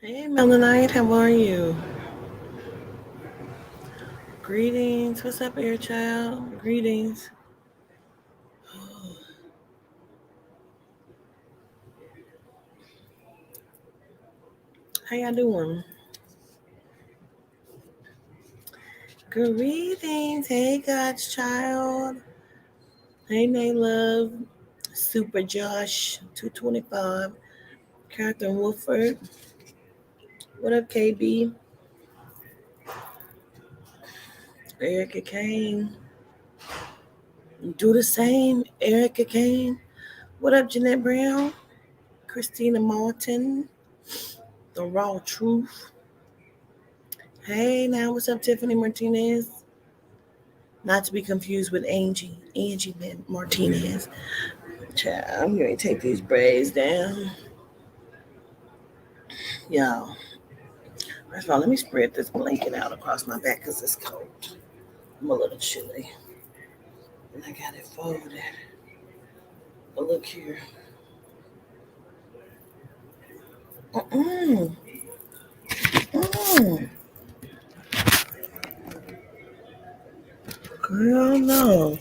Hey, Melanite, how are you? Greetings. What's up, air child? Greetings. How y'all doing? Greetings. Hey, God's child. Hey, Nay Love. Super Josh, 225. Catherine Wolford. What up, KB? Erica Kane. Do the same, Erica Kane. What up, Jeanette Brown? Christina Martin. The Raw Truth. Hey, now what's up, Tiffany Martinez? Not to be confused with Angie Martinez. Child, I'm going to take these braids down. Y'all, first of all, let me spread this blanket out across my back because it's cold. I'm a little chilly. And I got it folded. But look here. Mm-mm. Mm. Girl, no.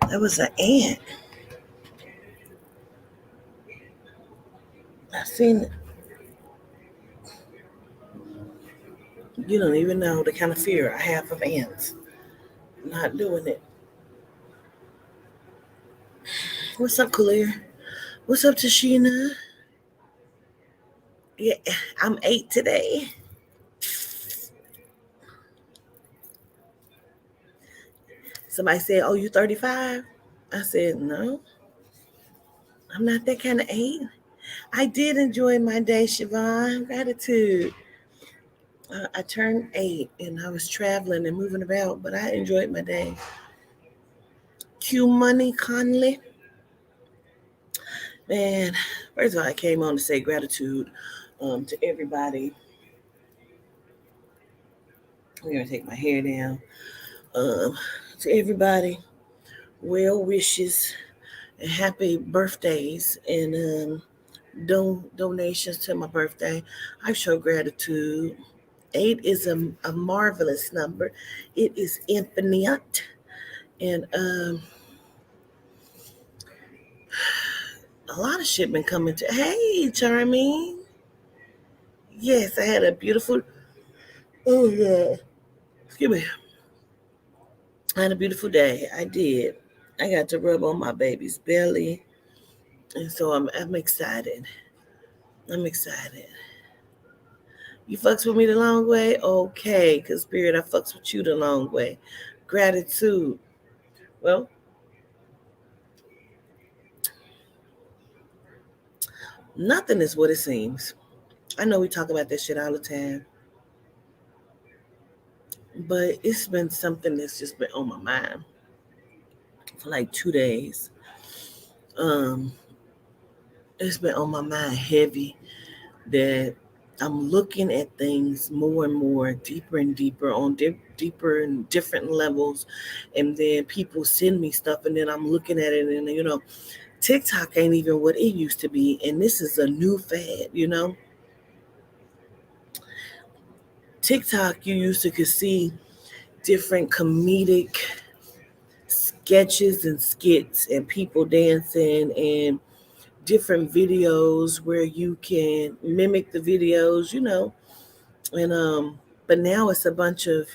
That was an ant. I seen it. You don't even know the kind of fear I have of ants. Not doing it. What's up, Claire? What's up, Tashina? Yeah, I'm 8 today. Somebody said, "Oh, you 35?" I said, "No, I'm not that kind of 8." I did enjoy my day, Siobhan. Gratitude. I turned 8 and I was traveling and moving about, but I enjoyed my day. Q Money Conley. Man, first of all, I came on to say gratitude to everybody. I'm going to take my hair down. Um, to everybody, well wishes and happy birthdays and donations to my birthday. I show gratitude. 8 is a marvelous number. It is infinite. And a lot of shit been coming to. Hey, Charming. Yes, I had a beautiful. Oh yeah. Excuse me. I had a beautiful day. I did. I got to rub on my baby's belly, and so I'm excited. I'm excited. You fucks with me the long way, okay? Cause spirit, I fucks with you the long way. Gratitude. Well, nothing is what it seems. I know we talk about this shit all the time, but it's been something that's just been on my mind for like 2 days. Um, it's been on my mind heavy that I'm looking at things more and more, deeper and deeper, on deeper and different levels, and then people send me stuff, and then I'm looking at it, and TikTok ain't even what it used to be, and this is a new fad. TikTok, you used to could see different comedic sketches and skits and people dancing and different videos where you can mimic the videos, and but now it's a bunch of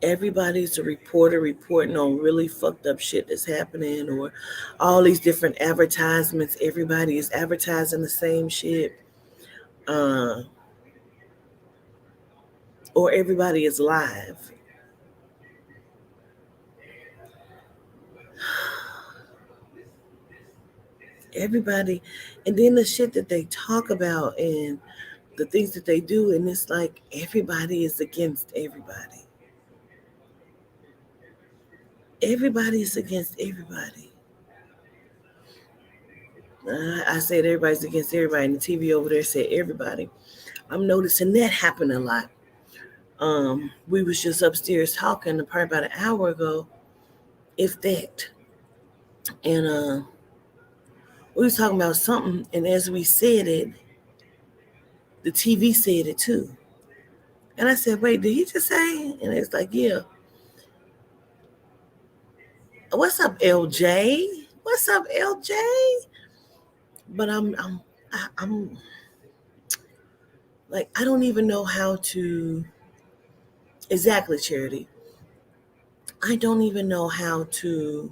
everybody's a reporter reporting on really fucked up shit that's happening, or all these different advertisements. Everybody is advertising the same shit, uh, or everybody is live. Everybody, and then the shit that they talk about and the things that they do, and it's like everybody is against everybody. Everybody is against everybody. I said everybody's against everybody, and the TV over there said everybody. I'm noticing that happen a lot. We was just upstairs talking probably about an hour ago, if that, and We was talking about something, and as we said it, the TV said it too. And I said, "Wait, did he just say?" And it's like, "Yeah." What's up, LJ? What's up, LJ? But I'm like, I don't even know how to exactly, Charity. I don't even know how to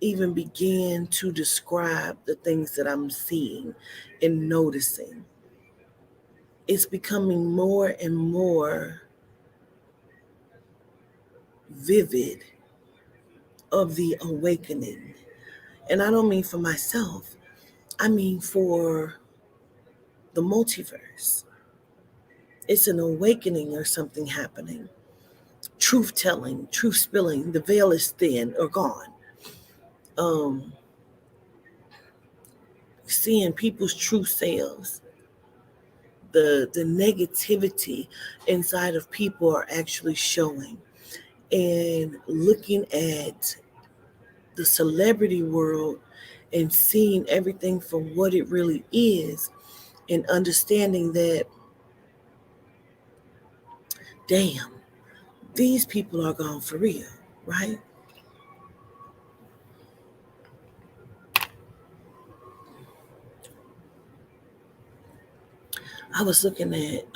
even begin to describe the things that I'm seeing and noticing. It's becoming more and more vivid of the awakening. And I don't mean for myself, I mean for the multiverse. It's an awakening or something happening. Truth telling, truth spilling, the veil is thin or gone. Um, Seeing people's true selves, the negativity inside of people are actually showing, and looking at the celebrity world and seeing everything for what it really is, and understanding that, damn, these people are gone for real, right? I was looking at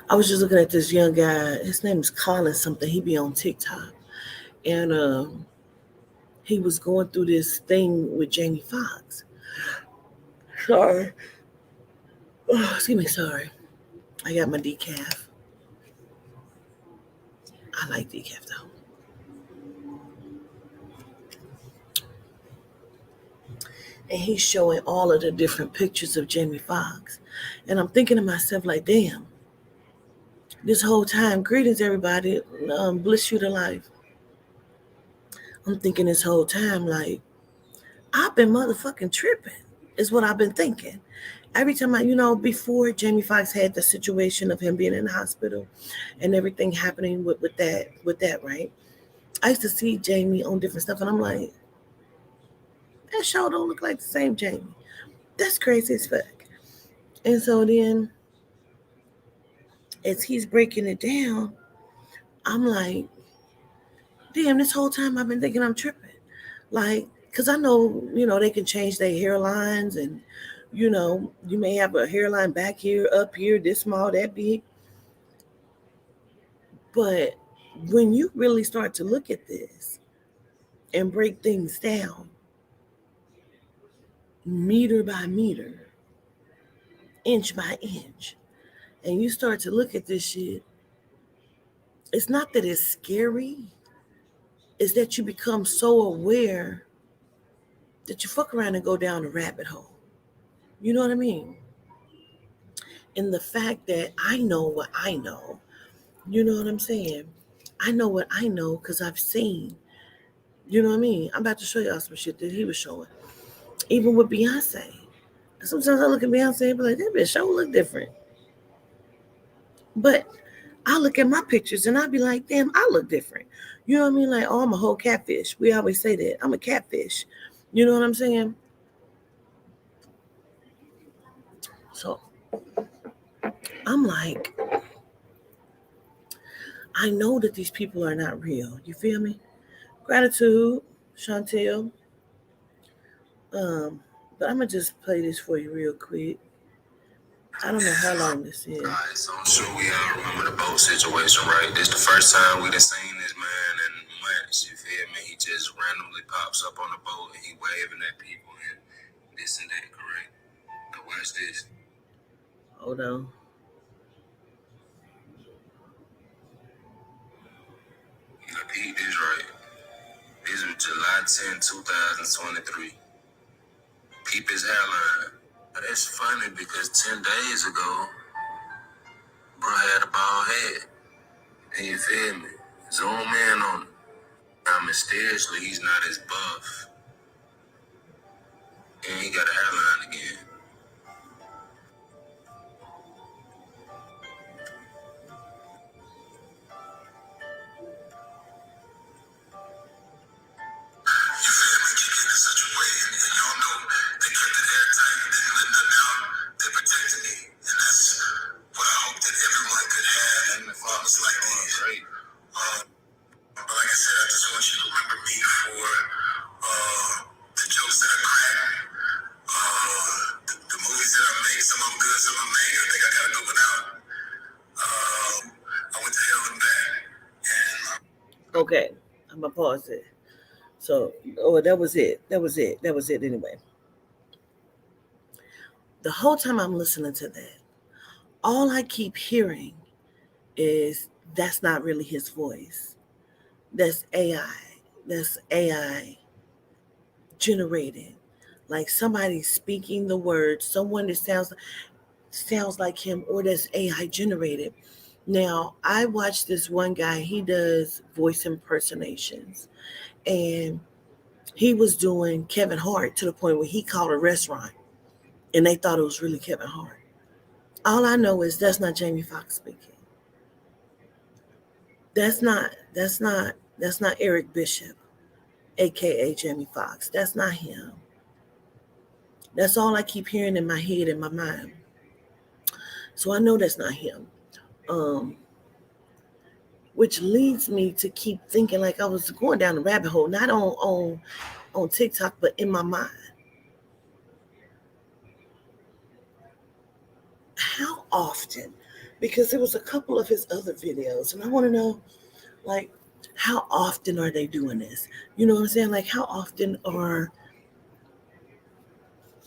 I was just looking at this young guy. His name is Colin something. He be on TikTok, and he was going through this thing with Jamie Foxx. Sorry, oh, excuse me. Sorry, I got my decaf. I like decaf though. And he's showing all of the different pictures of Jamie Foxx, and I'm thinking to myself like, damn. This whole time, greetings everybody. Bliss you to life. I'm thinking this whole time like, I've been motherfucking tripping. Is what I've been thinking. Every time before Jamie Foxx had the situation of him being in the hospital and everything happening with that, right? I used to see Jamie on different stuff, and I'm like, that show don't look like the same Jamie. That's crazy as fuck. And so then, as he's breaking it down, I'm like, damn, this whole time I've been thinking I'm tripping. Like, because I know, they can change their hairlines, and, you may have a hairline back here, up here, this small, that big. But when you really start to look at this and break things down, meter by meter, inch by inch, and you start to look at this shit, it's not that it's scary, it's that you become so aware that you fuck around and go down a rabbit hole. You know what I mean? And the fact that I know what I know, you know what I'm saying? I know what I know because I've seen. You know what I mean? I'm about to show y'all some shit that he was showing. Even with Beyonce. Sometimes I look at Beyonce and be like, that bitch show look different. But I look at my pictures and I be like, damn, I look different. You know what I mean? Like, oh, I'm a whole catfish. We always say that. I'm a catfish. You know what I'm saying? So I'm like, I know that these people are not real. You feel me? Gratitude, Chantel. But I'm gonna just play this for you real quick. I don't know how long this is. Alright, so I'm sure we all remember the boat situation, right? This the first time we done seen this man in months, you feel me? He just randomly pops up on the boat and he waving at people and this and that, correct? Now watch this. Hold on. Now peep this right. This was July 10, 2023. Peep his hairline. Now that's funny because 10 days ago, bro had a bald head. And you feel me? Zoom in on him. Now mysteriously, he's not as buff. And he got a hairline again. Okay, I'm gonna pause it. So, oh, that was it. That was it. That was it. Anyway, the whole time I'm listening to that, all I keep hearing is that's not really his voice. That's AI. That's AI generated. Like somebody speaking the words, someone that sounds like him, or that's AI generated. Now, I watched this one guy, he does voice impersonations, and he was doing Kevin Hart to the point where he called a restaurant and they thought it was really Kevin Hart. All I know is that's not Jamie Foxx speaking. That's not Eric Bishop, aka Jamie Foxx. That's not him. That's all I keep hearing in my head, in my mind. So I know that's not him. Um, which leads me to keep thinking like I was going down the rabbit hole, not on TikTok, but in my mind. How often? Because there was a couple of his other videos, and I want to know, like, how often are they doing this? You know what I'm saying? Like, how often are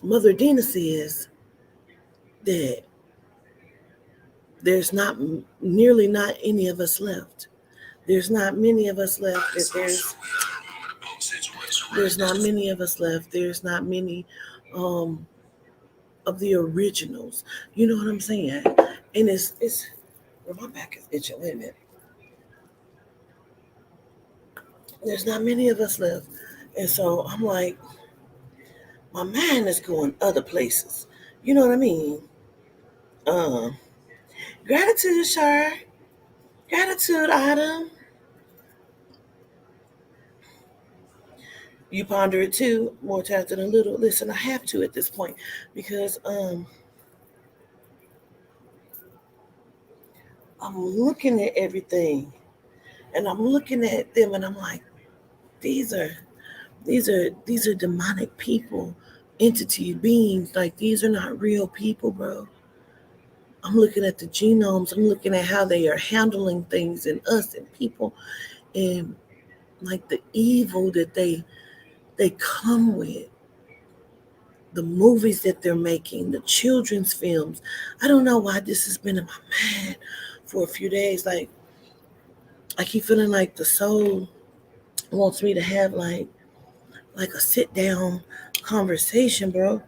Mother Dina says that there's not nearly not any of us left. There's not many of us left. That there's not many of us left. There's not many um, of the originals. You know what I'm saying? And it's well, my back is itching. Wait a minute. There's not many of us left, and so I'm like, my mind is going other places. You know what I mean? Um, Gratitude, Shar. Gratitude, Autumn. You ponder it too, more times than a little. Listen, I have to at this point because I'm looking at everything and I'm looking at them and I'm like, these are these are demonic people, entity beings. Like these are not real people, bro. I'm looking at the genomes. I'm looking at how they are handling things and us and people and like the evil that they come with, the movies that they're making, the children's films. I don't know why this has been in my mind for a few days. Like I keep feeling like the soul wants me to have like a sit down conversation, bro.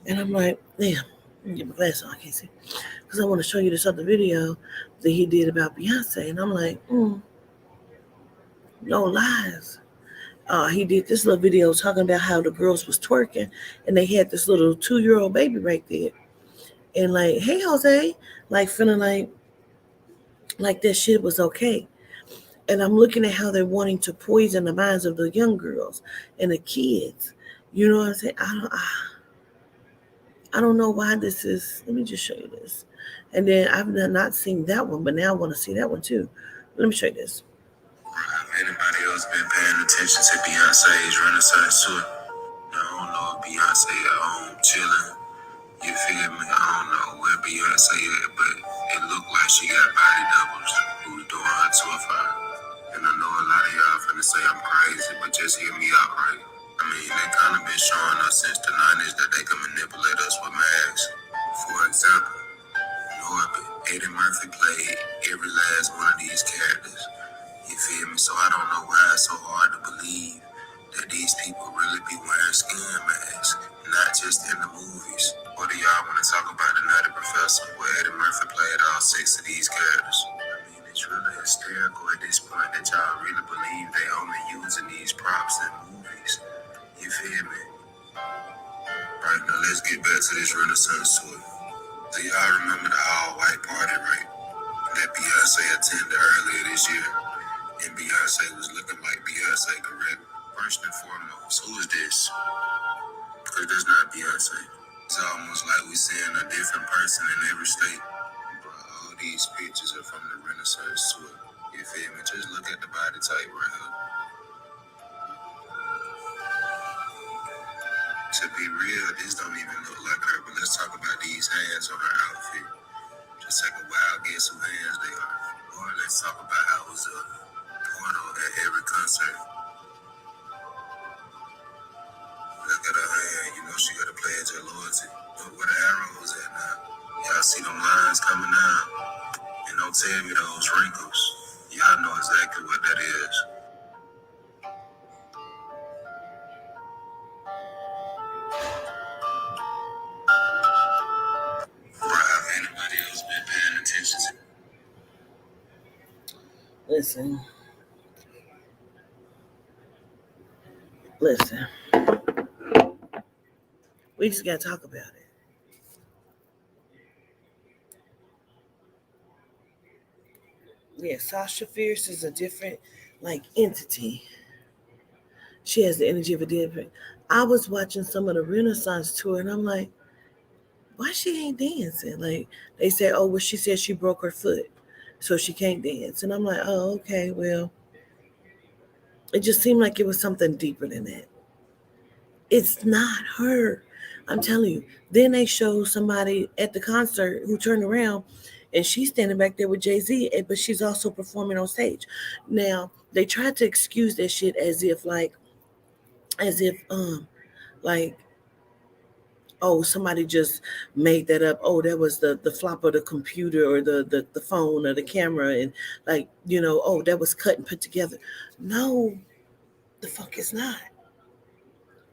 And I'm like, damn, let me get my glasses on. I can't see because I want to show you this other video that he did about Beyonce, and I'm like, no lies. He did this little video talking about how the girls was twerking, and they had this little 2-year-old baby right there, and like, hey Jose, like feeling like that shit was okay. And I'm looking at how they're wanting to poison the minds of the young girls and the kids. You know what I'm saying? I don't know why this is. Let me just show you this. And then I've not seen that one, but now I want to see that one too. Let me show you this. Have anybody else been paying attention to Beyonce's Renaissance tour? I don't know if Beyonce at home chilling. You feel me? I don't know where Beyonce at, but it looked like she got body doubles who was doing her tour for her. And I know a lot of y'all finna say I'm crazy, but just hear me out, right? I mean, they kind of been showing us since the 90s that they can manipulate us with masks. For example, Norbit, Eddie Murphy played every last one of these characters. You feel me? So I don't know why it's so hard to believe that these people really be wearing skin masks, not just in the movies. Or do y'all want to talk about the Nutty Professor where Eddie Murphy played all 6 of these characters? I mean, it's really hysterical at this point that y'all really believe they only using these props in movies. You feel me? Right, now let's get back to this Renaissance tour. Do y'all remember the all-white party, right? That Beyonce attended earlier this year? And Beyonce was looking like Beyonce, correct? First and foremost, who is this? Because that's not Beyonce. It's almost like we seeing a different person in every state. But all these pictures are from the Renaissance tour. You feel me? Just look at the body type right here. To be real, this don't even look like her. But let's talk about these hands on her outfit. Just take a wild guess who hands they are. Or let's talk about how it was a at every concert. Look at her hand. You know she got to pledge her loyalty. Look where the arrows at now. Y'all see them lines coming down? And don't tell me those wrinkles. Y'all know exactly what that is. Bro, have anybody else been paying attention to? Listen. Listen. We just got to talk about it. Yeah, Sasha Fierce is a different, like, entity. She has the energy of a different. I was watching some of the Renaissance tour, and I'm like, why she ain't dancing? Like, they said, oh, well, she said she broke her foot, so she can't dance. And I'm like, oh, okay, well, it just seemed like it was something deeper than that. It's not her. I'm telling you. Then they show somebody at the concert who turned around and she's standing back there with Jay-Z, but she's also performing on stage. Now, they tried to excuse that shit as if like, oh, somebody just made that up. Oh, that was the flop of the computer or the phone or the camera, and like, oh, that was cut and put together. No, the fuck it's not.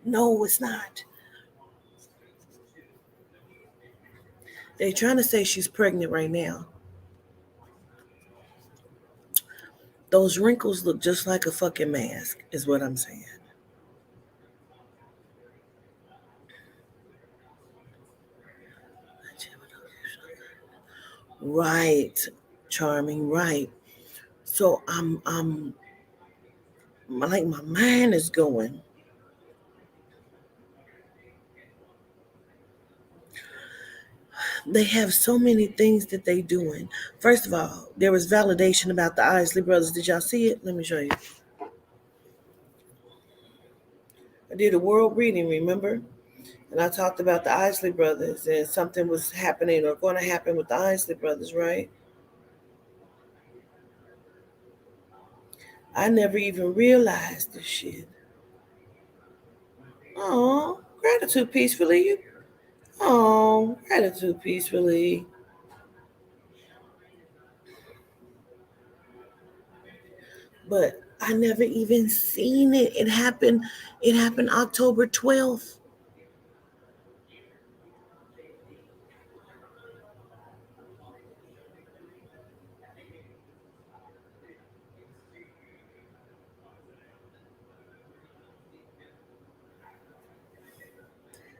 No, it's not. They're trying to say she's pregnant right now. Those wrinkles look just like a fucking mask, is what I'm saying. Right, Charming, right. So I'm like my mind is going. They have so many things that they doing. First of all, there was validation about the Isley brothers. Did y'all see it? Let me show you. I did a world reading, remember? And I talked about the Isley brothers and something was happening or going to happen with the Isley brothers, right? I never even realized this shit. Oh, gratitude peacefully. Oh, gratitude peacefully. But I never even seen it. It happened October 12th.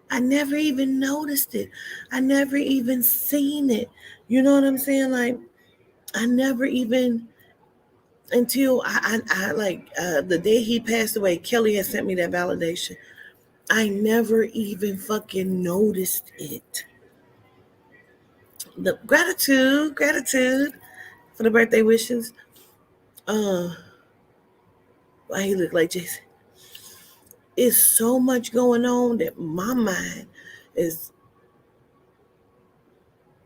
I never even noticed it. I never even seen it. You know what I'm saying? Like, I never even until I like the day he passed away, Kelly had sent me that validation. I never even fucking noticed it. The gratitude for the birthday wishes. Uh, why he look like Jason? It's so much going on that my mind is.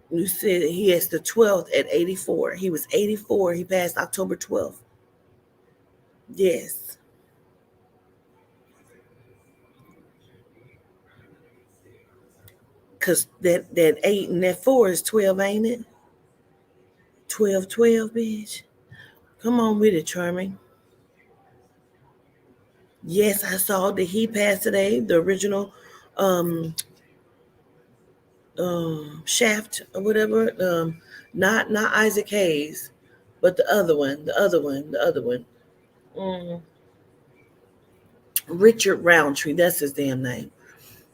You said he has the 12th at 84. He was 84. He passed October 12th. Yes. Because that 8 and that 4 is 12, ain't it? 12, 12, bitch. Come on with it, Charming. Yes, I saw that he passed today, the original um, Shaft or whatever. Not Isaac Hayes, but the other one, the other one. Mm, Richard Roundtree, that's his damn name.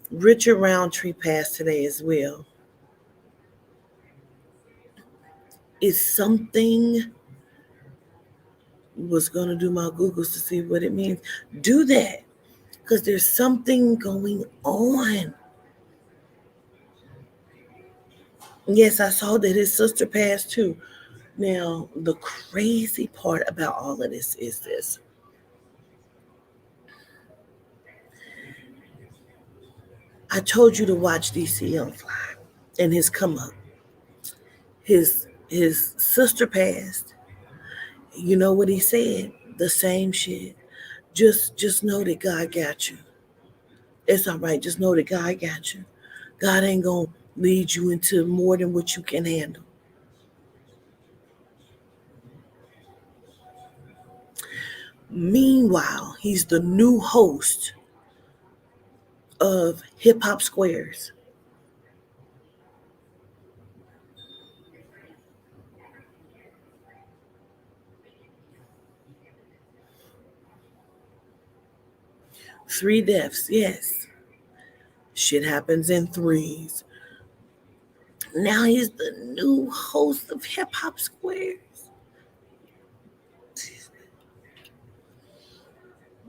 Richard Roundtree passed today as well. Is something was gonna do my Googles to see what it means. Do that because there's something going on. Yes, I saw that his sister passed too. Now, the crazy part about all of this is this. I told you to watch DCM fly and his come up. His sister passed. You know what he said? The same shit. Just know that God got you. It's all right. Just know that God got you. God ain't gonna lead you into more than what you can handle. Meanwhile, he's the new host of Hip Hop Squares. Three deaths, yes. Shit happens in threes. Now he's the new host of Hip Hop Squares.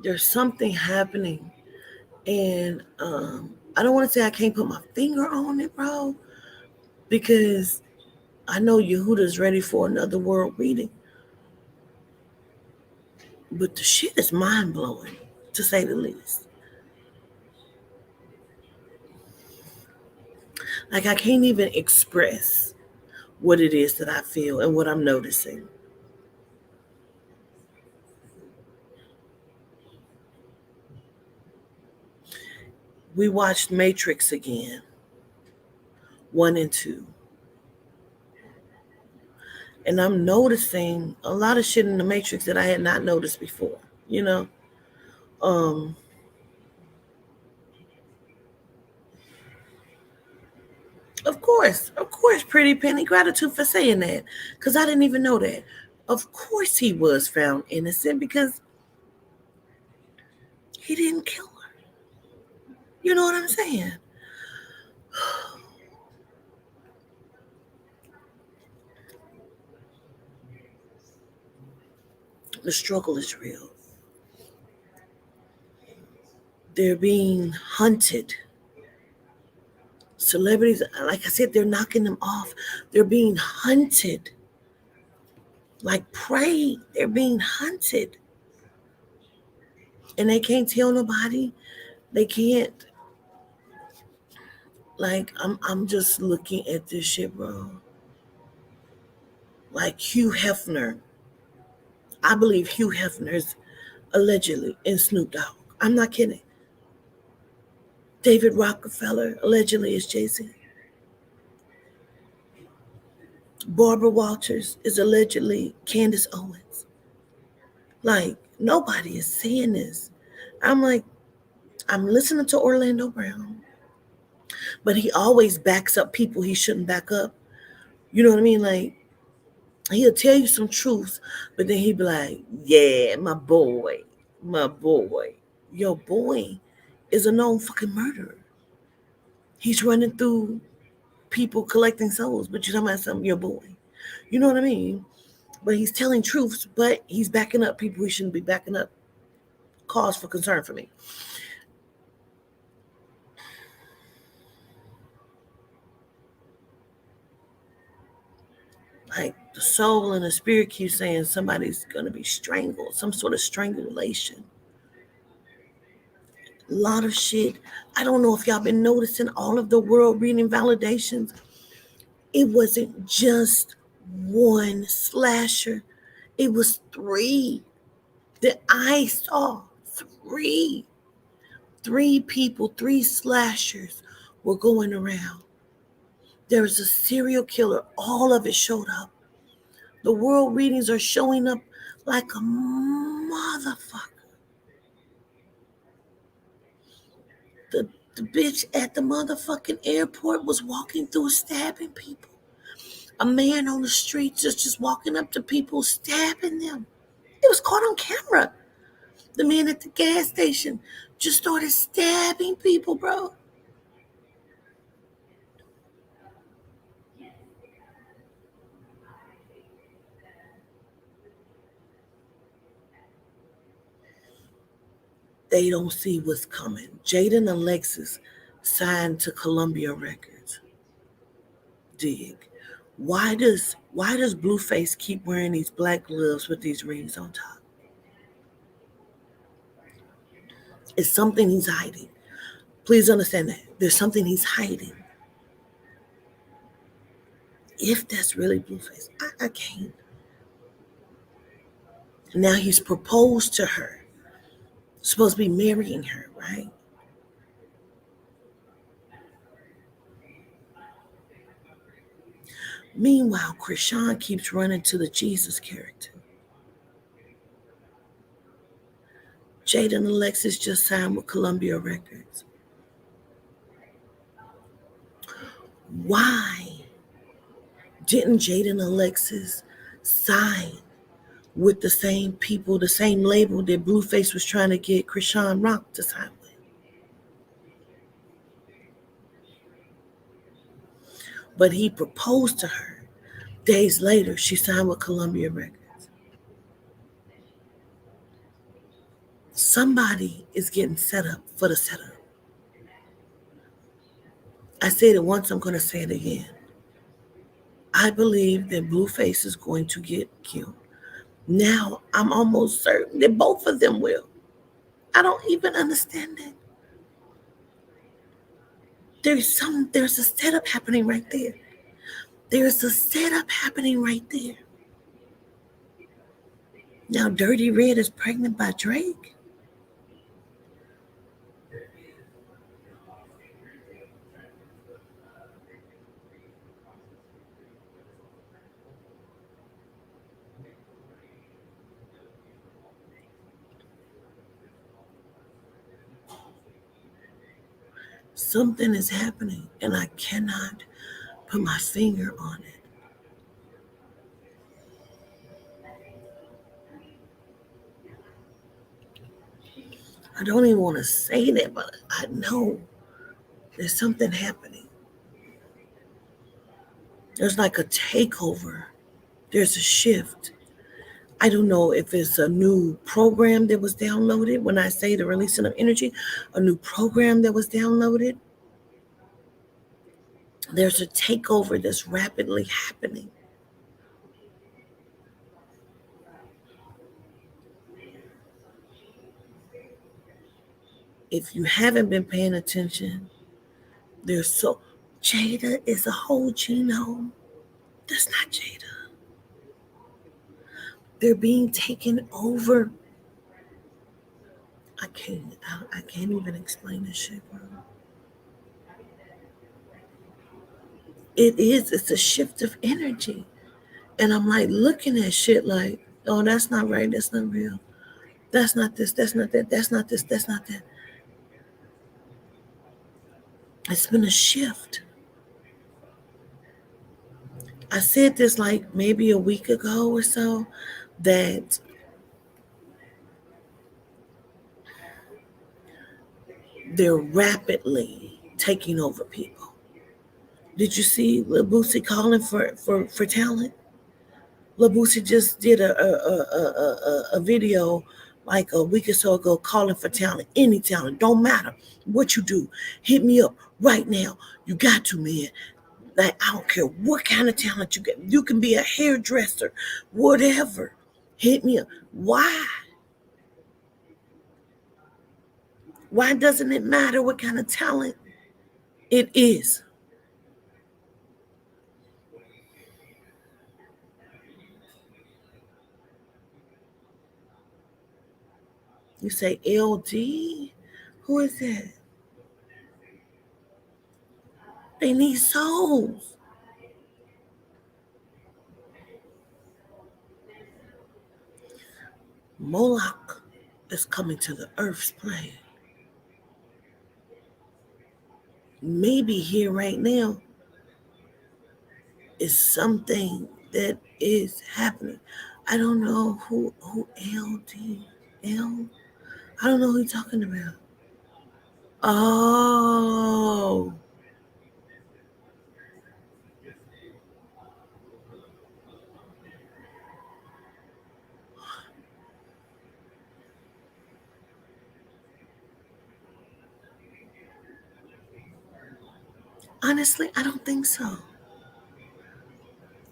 There's something happening. And I don't want to say I can't put my finger on it, bro, because I know Yehuda's ready for another world reading. But the shit is mind blowing, to say the least. Like, I can't even express what it is that I feel and what I'm noticing. We watched Matrix again, 1 and 2. And I'm noticing a lot of shit in the Matrix that I had not noticed before, you know? Um, of course, Pretty Penny, gratitude for saying that, because I didn't even know that. Of course he was found innocent because he didn't kill her. You know what I'm saying? The struggle is real. They're being hunted. Celebrities, like I said, they're knocking them off. They're being hunted. Like prey, they're being hunted. And they can't tell nobody. They can't. Like, I'm just looking at this shit, bro. Like Hugh Hefner. I believe Hugh Hefner's allegedly in Snoop Dogg. I'm not kidding. David Rockefeller allegedly is Jay-Z. Barbara Walters is allegedly Candace Owens. Like, nobody is seeing this. I'm like, I'm listening to Orlando Brown, but he always backs up people he shouldn't back up. You know what I mean? Like, he'll tell you some truths, but then he'll be like, yeah, my boy. Your boy is a known fucking murderer. He's running through people collecting souls, but you're talking about something, your boy. You know what I mean? But he's telling truths, but he's backing up people he shouldn't be backing up. Cause for concern for me. Like, the soul and the spirit keep saying somebody's going to be strangled, some sort of strangulation. A lot of shit. I don't know if y'all been noticing all of the world reading validations. It wasn't just one slasher. It was three that I saw. Three. Three people, three slashers were going around. There was a serial killer. All of it showed up. The world readings are showing up like a motherfucker. The bitch at the motherfucking airport was walking through stabbing people. A man on the street just walking up to people, stabbing them. It was caught on camera. The man at the gas station just started stabbing people, bro. They don't see what's coming. Jaden Alexis signed to Columbia Records. Dig. Why does Blueface keep wearing these black gloves with these rings on top? It's something he's hiding. Please understand that. There's something he's hiding. If that's really Blueface, I can't. Now he's proposed to her, supposed to be marrying her, right? Meanwhile, Krishan keeps running to the Jesus character. Jada and Alexis just signed with Columbia Records. Why didn't Jada and Alexis sign with the same people, the same label that Blueface was trying to get Krishan Rock to sign with? But he proposed to her. Days later, she signed with Columbia Records. Somebody is getting set up for the setup. I said it once, I'm going to say it again. I believe that Blueface is going to get killed. Now, I'm almost certain that both of them will. I don't even understand it. There's a setup happening right there. There's a setup happening right there. Now, Dirty Red is pregnant by Drake. Something is happening, and I cannot put my finger on it. I don't even want to say that, but I know there's something happening. There's like a takeover. There's a shift. I don't know if it's a new program that was downloaded. When I say the releasing of energy, a new program that was downloaded. There's a takeover that's rapidly happening. If you haven't been paying attention, there's so Jada is a whole genome. That's not Jada. They're being taken over. I can't even explain this shit, bro. It's a shift of energy. And I'm like looking at shit like, oh, that's not right, that's not real. That's not this, that's not that, that's not this, that's not that. It's been a shift. I said this like maybe a week ago or so that they're rapidly taking over people. Did you see Lil Boosie calling for talent? Lil Boosie just did a video like a week or so ago calling for talent. Any talent, don't matter what you do. Hit me up right now. You got to, man. Like, I don't care what kind of talent you get. You can be a hairdresser, whatever. Hit me up. Why? Why doesn't it matter what kind of talent it is? You say LD? Who is that? They need souls. Moloch is coming to the earth's plane. Maybe here right now is something that is happening. I don't know who LD L. I don't know who you're talking about. Oh, honestly, I don't think so.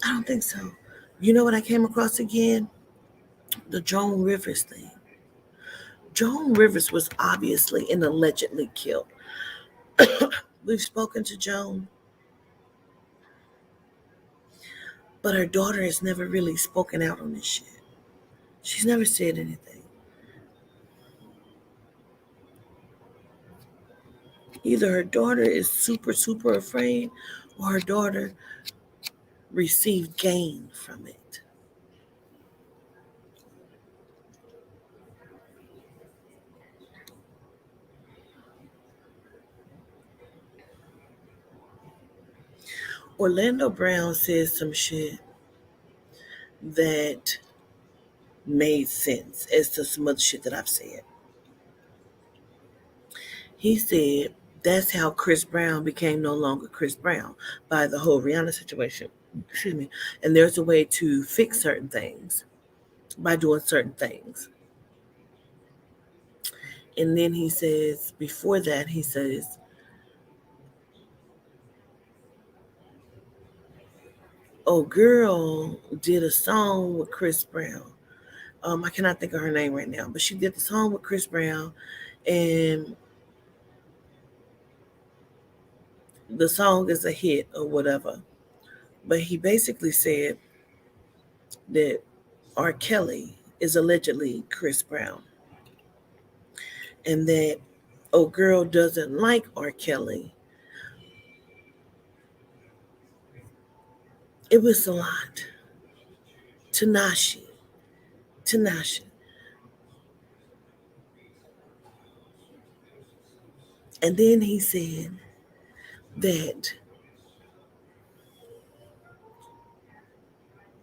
I don't think so. You know what I came across again? The Joan Rivers thing. Joan Rivers was obviously and allegedly killed. We've spoken to Joan, but her daughter has never really spoken out on this shit. She's never said anything. Either her daughter is super, super afraid, or her daughter received gain from it. Orlando Brown said some shit that made sense as to some other shit that I've said. He said that's how Chris Brown became no longer Chris Brown by the whole Rihanna situation. Excuse me. And there's a way to fix certain things by doing certain things. And then he says, before that, he says, oh, girl did a song with Chris Brown. I cannot think of her name right now, but she did the song with Chris Brown, and the song is a hit or whatever. But he basically said that R. Kelly is allegedly Chris Brown, and that oh girl doesn't like R. Kelly. It was a lot. Tanashi, Tanashi, and then he said that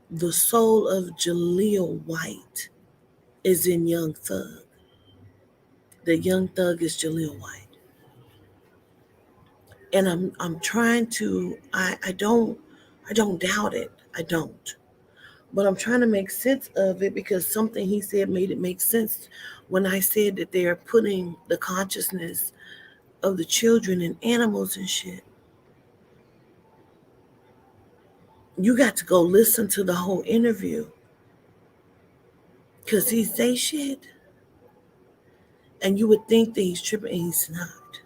the soul of Jaleel White is in Young Thug. The Young Thug is Jaleel White. And I'm trying to I don't doubt it. I don't. But I'm trying to make sense of it because something he said made it make sense when I said that they're putting the consciousness of the children in animals and shit. You got to go listen to the whole interview because he say shit and you would think that he's tripping and he's not.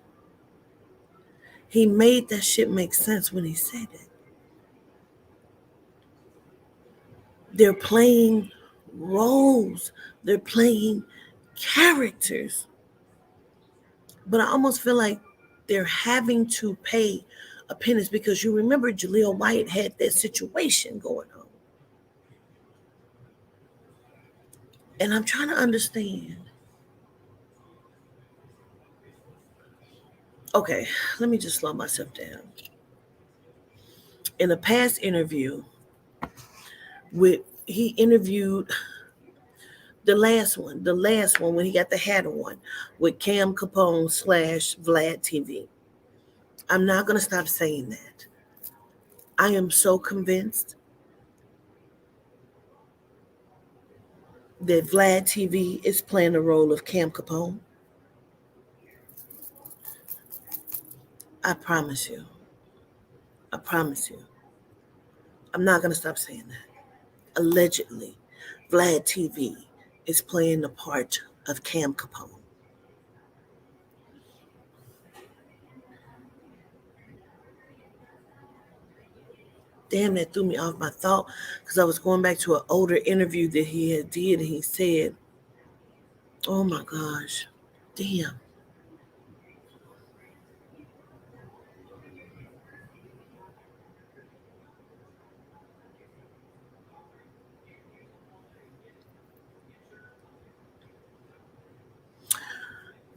He made that shit make sense when he said it. They're playing roles. They're playing characters. But I almost feel like they're having to pay a penance because you remember Jaleel White had that situation going on. And I'm trying to understand. Okay, let me just slow myself down. In a past interview he interviewed the last one when he got the hat on with Cam Capone / Vlad TV. I'm not going to stop saying that. I am so convinced that Vlad TV is playing the role of Cam Capone. I promise you. I promise you. I'm not going to stop saying that. Allegedly, Vlad TV is playing the part of Cam Capone. Damn, that threw me off my thought because I was going back to an older interview that he had did, and he said, oh my gosh, damn.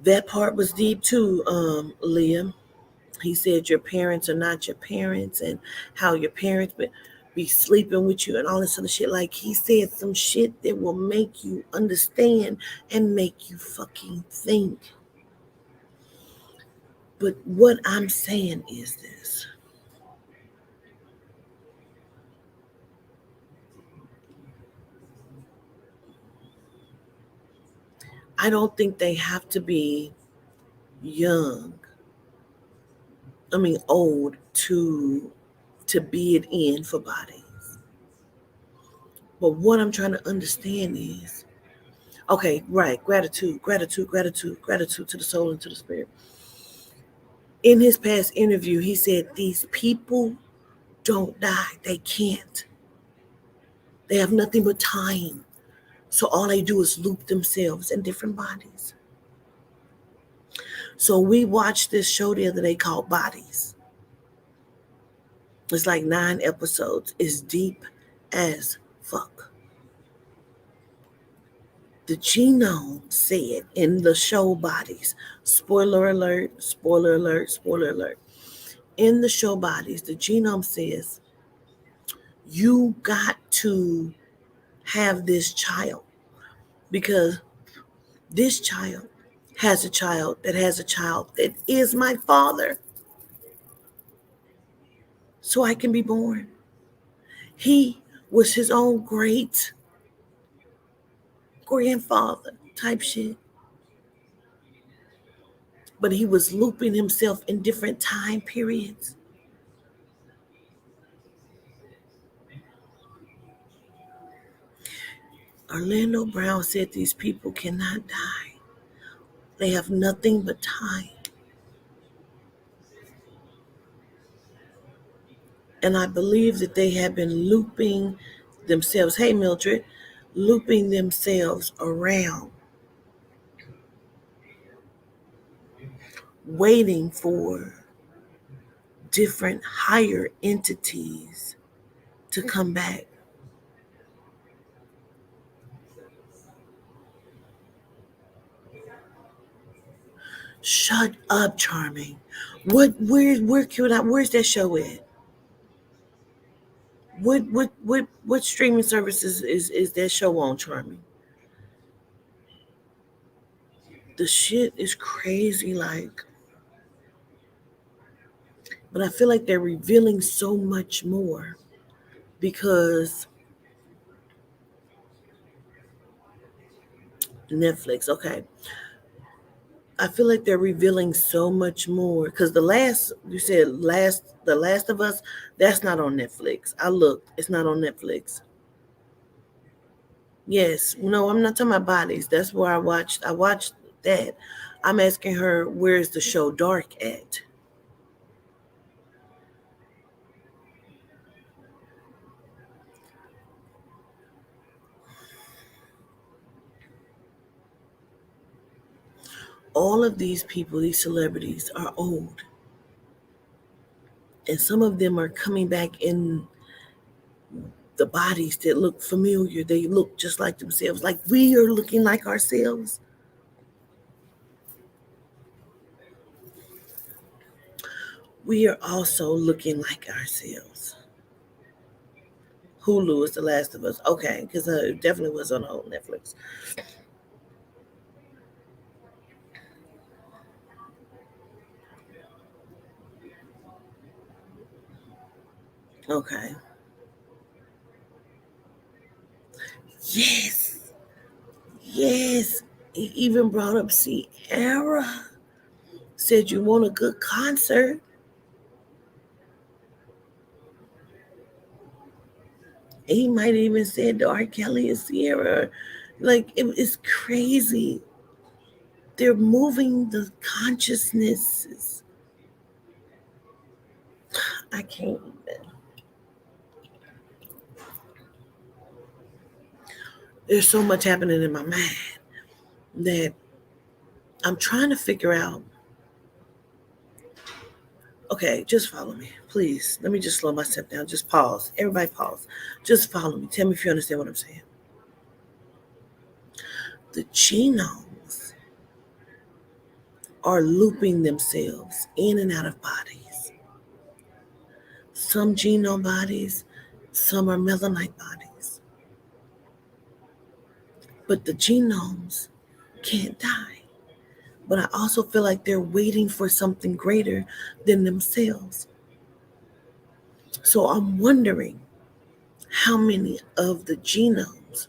That part was deep too, Liam. He said your parents are not your parents and how your parents be sleeping with you and all this other shit. Like he said some shit that will make you understand and make you fucking think. But what I'm saying is this. I don't think they have to be young. I mean old to be it in for bodies. But what I'm trying to understand is okay, right, gratitude, gratitude, gratitude, gratitude to the soul and to the spirit. In his past interview, he said these people don't die. They can't. They have nothing but time. So all they do is loop themselves in different bodies. So we watched this show the other day called Bodies. It's like 9 episodes. It's deep as fuck. The genome said in the show Bodies, spoiler alert, spoiler alert, spoiler alert. In the show Bodies, the genome says you got to have this child because this child has a child that has a child that is my father. So I can be born. He was his own great grandfather type shit. But he was looping himself in different time periods. Orlando Brown said these people cannot die. They have nothing but time. And I believe that they have been looping themselves, hey Mildred, looping themselves around, waiting for different higher entities to come back. Shut up, Charming. Where's that show at? What streaming services is that show on, Charming? The shit is crazy, like, but I feel like they're revealing so much more because Netflix, okay. I feel like they're revealing so much more because the Last of Us, that's not on Netflix. I looked, it's not on Netflix. Yes, no, I'm not talking about Bodies. That's where I watched that. I'm asking her where's the show Dark at? All of these people, these celebrities, are old. And some of them are coming back in the bodies that look familiar. They look just like themselves, like we are looking like ourselves. We are also looking like ourselves. Hulu is The Last of Us. Okay, because it definitely was on old Netflix. Okay. Yes. Yes. He even brought up Sierra. Said you want a good concert. He might even said to R. Kelly and Sierra. Like, it's crazy. They're moving the consciousnesses. I can't even. There's so much happening in my mind that I'm trying to figure out. Okay, just follow me, please. Let me just slow myself down. Just pause. Everybody pause. Just follow me. Tell me if you understand what I'm saying. The genomes are looping themselves in and out of bodies. Some genome bodies, some are melanite bodies. But the genomes can't die. But I also feel like they're waiting for something greater than themselves. So I'm wondering how many of the genomes,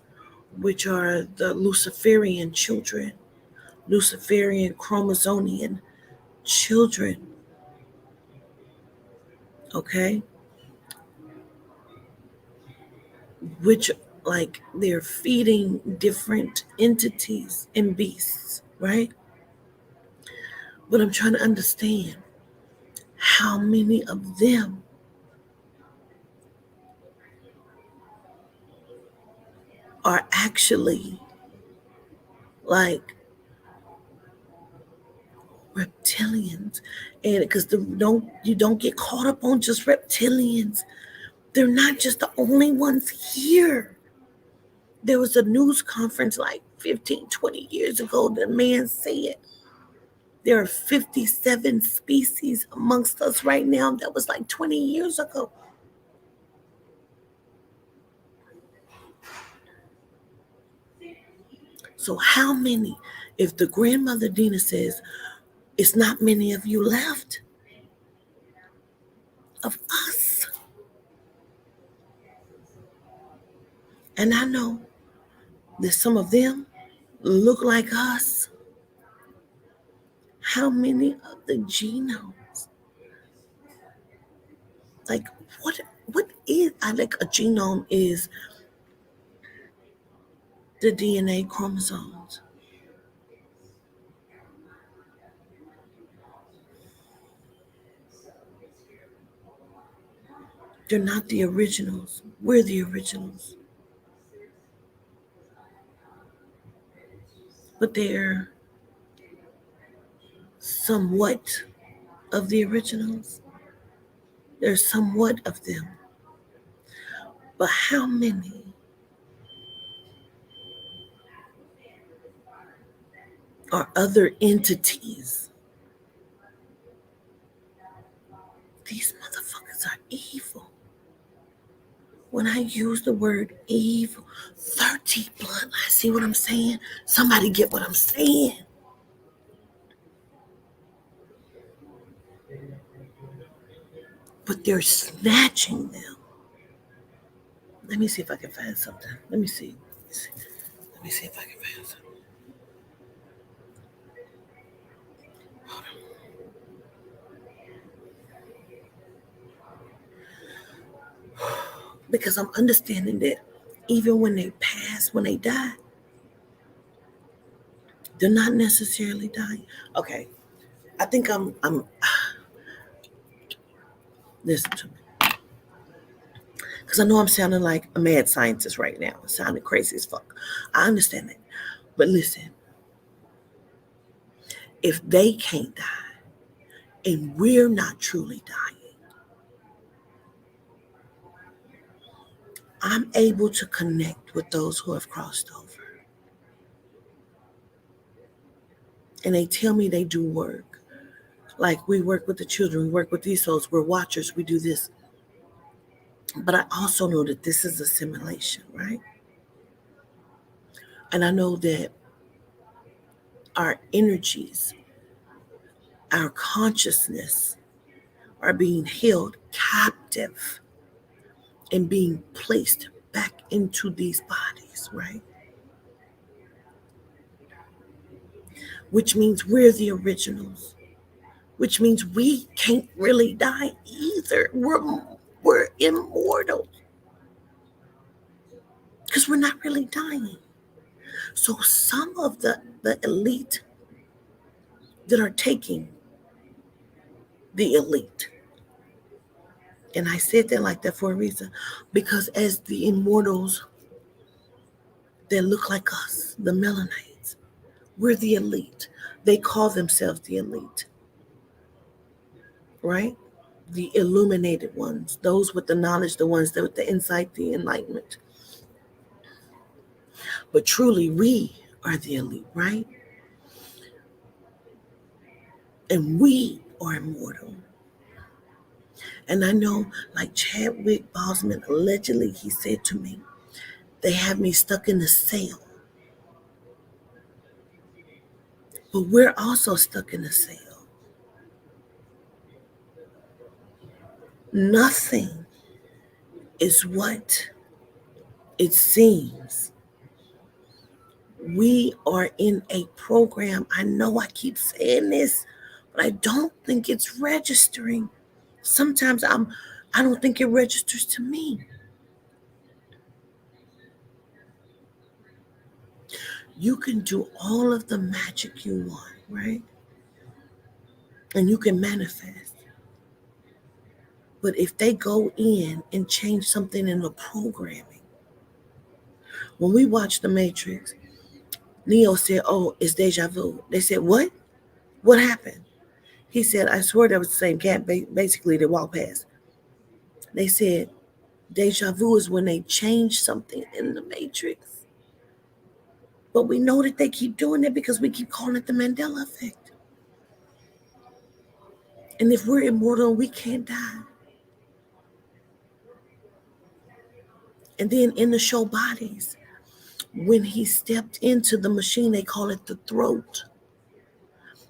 which are the Luciferian children, Luciferian chromosonian children, okay, which like they're feeding different entities and beasts, right? But I'm trying to understand how many of them are actually like reptilians. And because you don't get caught up on just reptilians. They're not just the only ones here. There was a news conference like 15, 20 years ago. The man said there are 57 species amongst us right now. That was like 20 years ago. So how many? If the grandmother Dina says it's not many of you left of us, and I know that some of them look like us. How many of the genomes? Like what is I like a genome is the DNA chromosomes. They're not the originals. We're the originals. But they're somewhat of the originals. There's somewhat of them. But how many are other entities? These motherfuckers are evil. When I use the word evil, 30 bloodlines, see what I'm saying? Somebody get what I'm saying. But they're snatching them. Let me see if I can find something. Let me see. Let me see if I can find something. Because I'm understanding that even when they pass, when they die, they're not necessarily dying. Okay, I think I'm listen to me. Because I know I'm sounding like a mad scientist right now. I'm sounding crazy as fuck. I understand that. But listen, if they can't die and we're not truly dying, I'm able to connect with those who have crossed over. And they tell me they do work. Like we work with the children, we work with these souls, we're watchers, we do this. But I also know that this is a simulation, right? And I know that our energies, our consciousness are being held captive and being placed back into these bodies, right? Which means we're the originals, which means we can't really die either. We're immortal because we're not really dying. So some of the elite that are taking the elite, and I said that like that for a reason, because as the immortals that look like us, the melanites, we're the elite. They call themselves the elite, right? The illuminated ones, those with the knowledge, the ones that with the insight, the enlightenment. But truly, we are the elite, right? And we are immortal. And I know, like Chadwick Boseman, allegedly, he said to me, they have me stuck in a cell. But we're also stuck in a cell. Nothing is what it seems. We are in a program. I know I keep saying this, but I don't think it's registering. Sometimes I don't think it registers to me. You can do all of the magic you want, right? And you can manifest. But if they go in and change something in the programming, When we watched The Matrix, Neo said, "Oh, it's deja vu." They said, "What? What happened?" He said, "I swear that was the same cat." Basically, they walked past. They said, "Deja vu is when they change something in the Matrix." But we know that they keep doing it because we keep calling it the Mandela effect. And if we're immortal, we can't die. And then in the show Bodies, when he stepped into the machine, they call it the throat.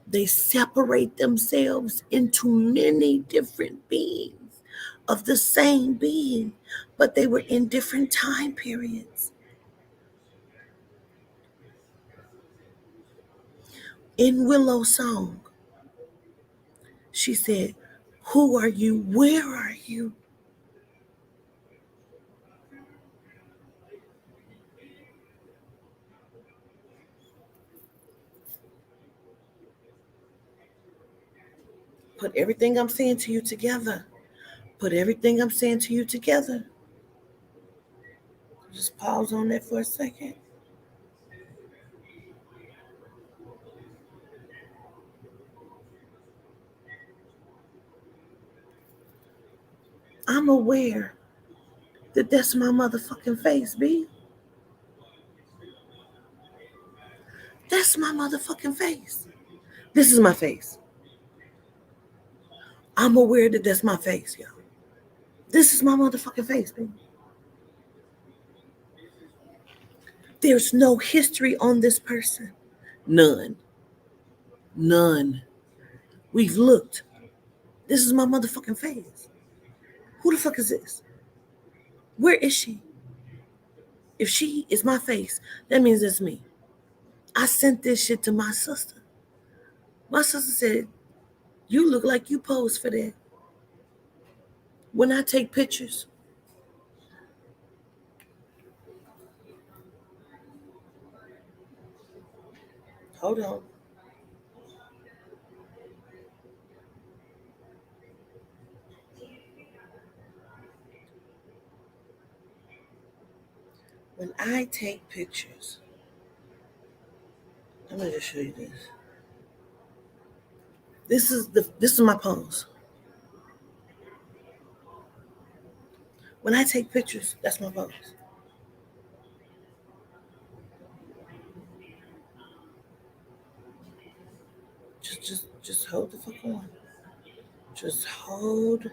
They separate themselves into many different beings of the same being, but they were in different time periods. In Willow's song, she said, "Who are you? Where are you?" Put everything I'm saying to you together. Put everything I'm saying to you together. Just pause on that for a second. I'm aware that that's my motherfucking face, B. That's my motherfucking face. This is my face. I'm aware that that's my face, yo. This is my motherfucking face, baby. There's no history on this person. None. None. We've looked. This is my motherfucking face. Who the fuck is this? Where is she? If she is my face, that means it's me. I sent this shit to my sister. My sister said, "You look like you posed for that." When I take pictures, hold on. When I take pictures, I'm gonna just show you this. This is my pose. When I take pictures, that's my pose. Just hold the fuck on. Just hold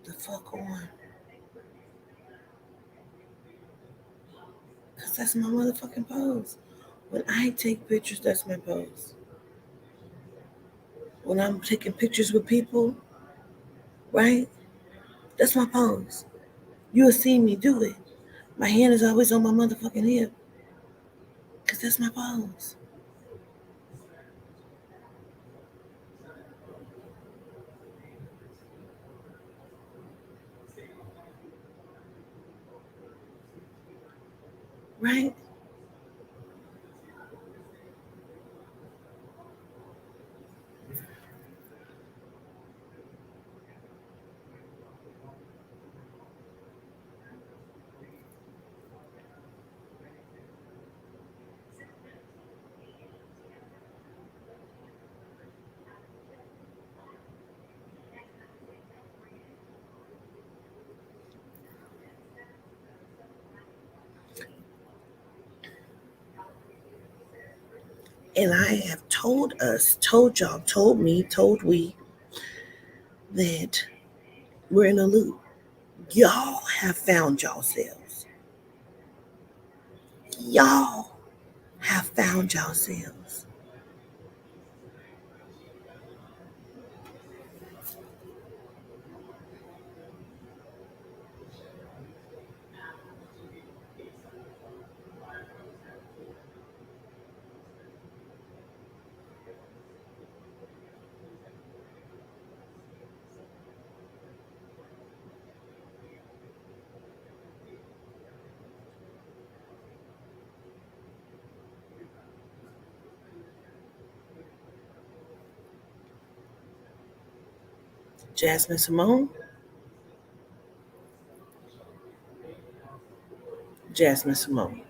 the fuck on. Cause that's my motherfucking pose. When I take pictures, that's my pose. When I'm taking pictures with people, right? That's my pose. You'll see me do it. My hand is always on my motherfucking hip. Cause that's my pose. Right? And I have told us, told y'all, told me, told we that we're in a loop. Y'all have found yourselves. Y'all have found yourselves. Jasmine Simone, Jasmine Simone.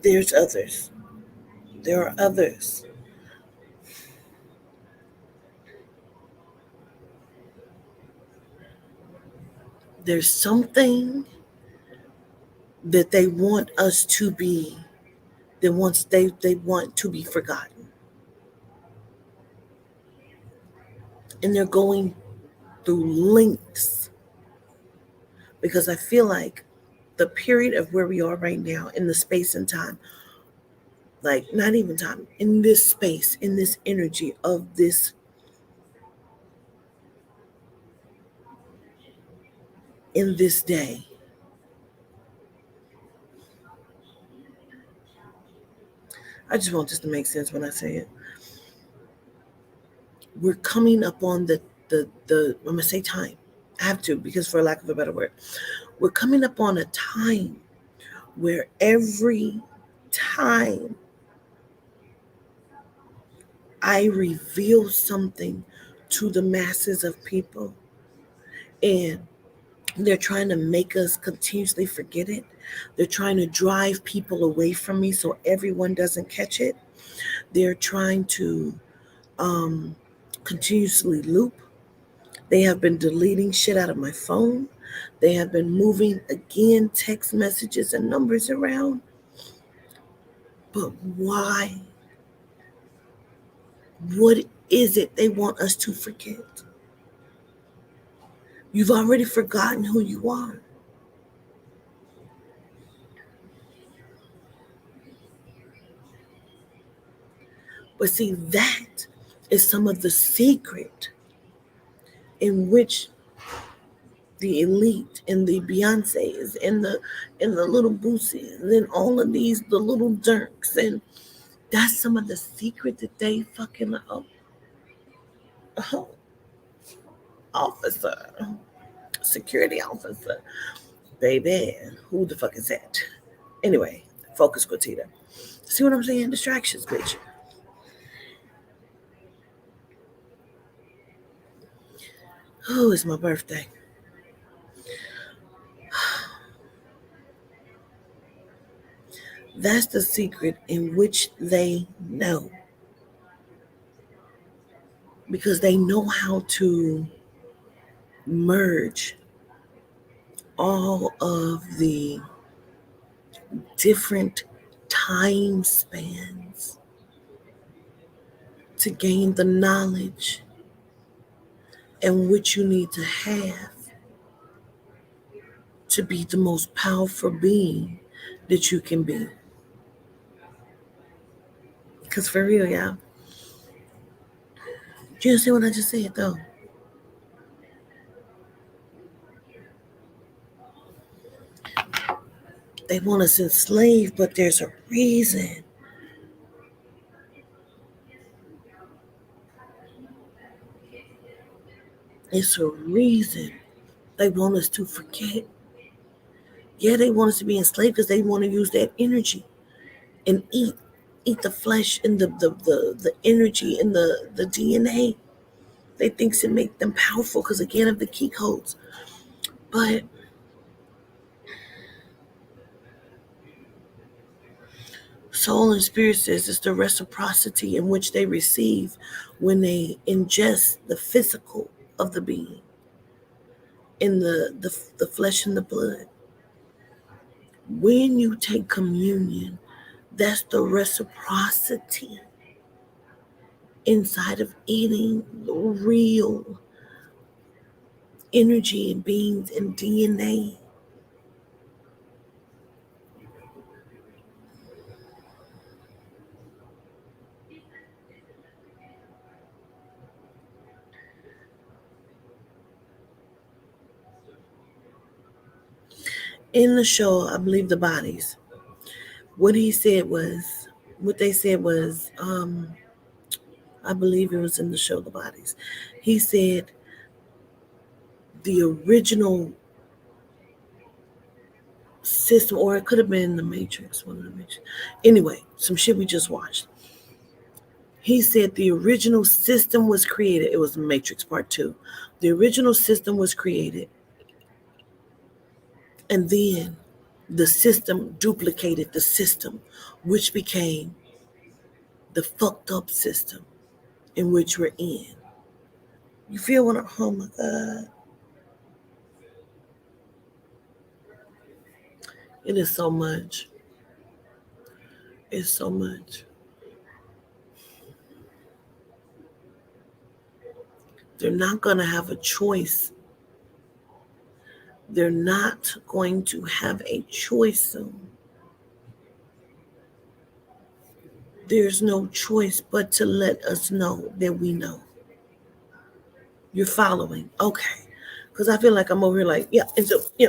There's others. There are others. There's something that they want us to be, that wants they want to be forgotten. And they're going through lengths, because I feel like the period of where we are right now in the space and time, like not even time, in this space, in this energy of this, in this day, I just want this to make sense when I say it. We're coming up on the I'm gonna say time. I have to, because for lack of a better word, we're coming up on a time where every time I reveal something to the masses of people, and they're trying to make us continuously forget it. They're trying to drive people away from me so everyone doesn't catch it. They're trying to um, continuously loop. They have been deleting shit out of my phone. They have been moving again text messages and numbers around. But why? What is it they want us to forget? You've already forgotten who you are. But see, that is some of the secret in which the elite and the Beyoncés and the little Boosies and all of these, the little Dirks, and that's some of the secret that they fucking oh, officer, security officer, baby, who the fuck is that? Anyway, focus, Quatita. See what I'm saying? Distractions, bitch. Oh, it's my birthday. That's the secret in which they know, because they know how to merge all of the different time spans to gain the knowledge and which you need to have to be the most powerful being that you can be. Because for real, y'all, you understand what I just said, though? They want us enslaved, but there's a reason. It's a reason they want us to forget. Yeah, they want us to be enslaved because they want to use that energy and eat the flesh and the energy and the DNA. They thinks it make them powerful because again of the key codes. But soul and spirit says it's the reciprocity in which they receive when they ingest the physical of the being in the flesh and the blood. When you take communion, that's the reciprocity inside of eating the real energy and beings and DNA. In the show, I believe the bodies. What he said was, what they said was, I believe it was in the show The Bodies. He said the original system, or it could have been the Matrix, one of the Matrix. Anyway, some shit we just watched. He said the original system was created. It was Matrix Part 2. The original system was created. And then The system duplicated the system, which became the fucked up system in which we're in. You feel what I'm, oh my God. It is so much. It's so much. They're not going to have a choice. They're not going to have a choice soon. There's no choice but to let us know that we know. You're following. Okay. Because I feel like I'm over here like, yeah. And so, yeah,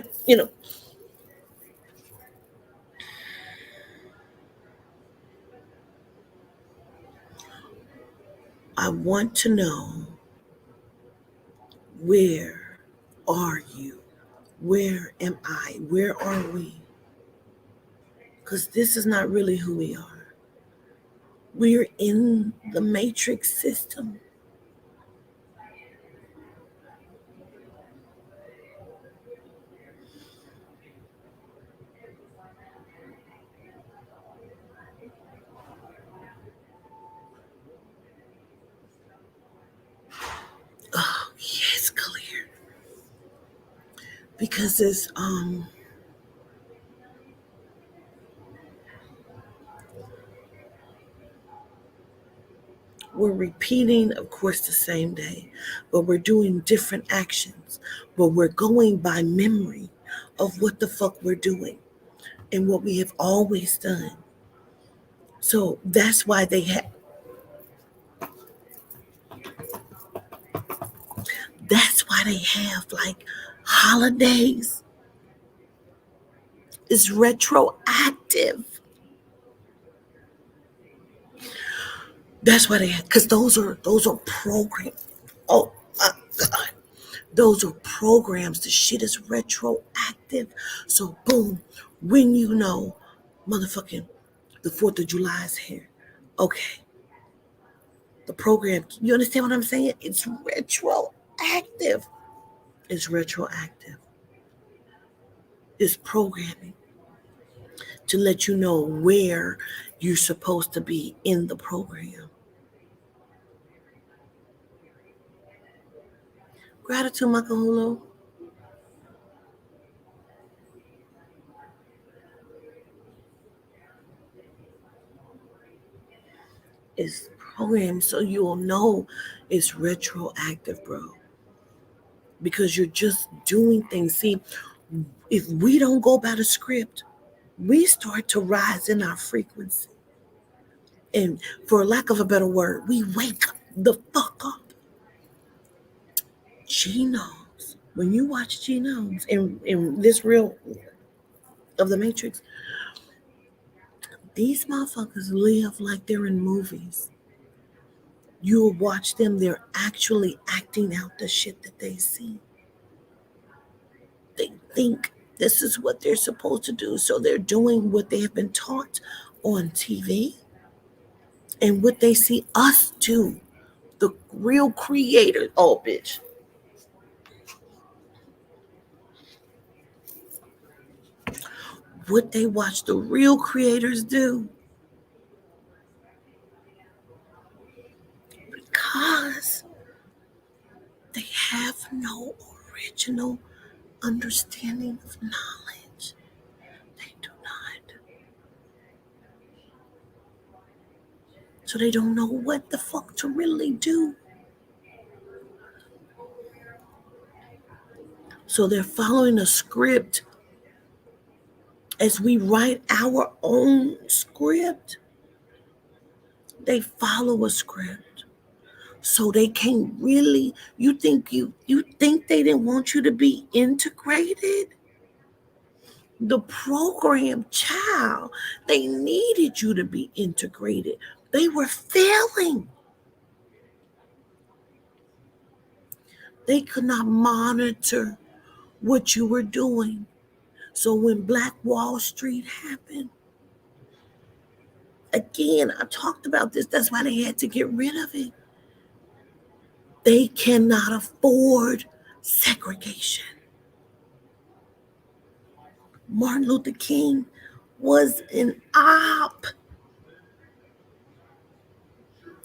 I want to know, where are you? Where am I? Where are we? Because this is not really who we are. We're in the matrix system. Oh, yes, clear. Because it's we're repeating, of course, the same day, but we're doing different actions. But we're going by memory of what the fuck we're doing and what we have always done. So that's why they have like holidays. It's retroactive. That's why they have, because those are programs. Oh my God. Those are programs. The shit is retroactive. So boom, when you know, motherfucking the 4th of July is here. Okay. The program, you understand what I'm saying? It's retroactive. It's retroactive. It's programming to let you know where you're supposed to be in the program. Gratitude, Makahulu. Is programmed so you'll know it's retroactive, bro. Because you're just doing things. See, if we don't go by the script, we start to rise in our frequency. And for lack of a better word, we wake the fuck up. Genomes. When you watch genomes in this real of the Matrix, these motherfuckers live like they're in movies. You'll watch them, they're actually acting out the shit that they see. They think this is what they're supposed to do. So they're doing what they have been taught on TV and what they see us do. The real creators. Oh, bitch. What they watch the real creators do. Because they have no original understanding of knowledge. They do not. So they don't know what the fuck to really do. So they're following a script as we write our own script. They follow a script. So they can't really, you think they didn't want you to be integrated? The program, child, they needed you to be integrated. They were failing. They could not monitor what you were doing. So when Black Wall Street happened, again, I talked about this. That's why they had to get rid of it. They cannot afford segregation. Martin Luther King was an op.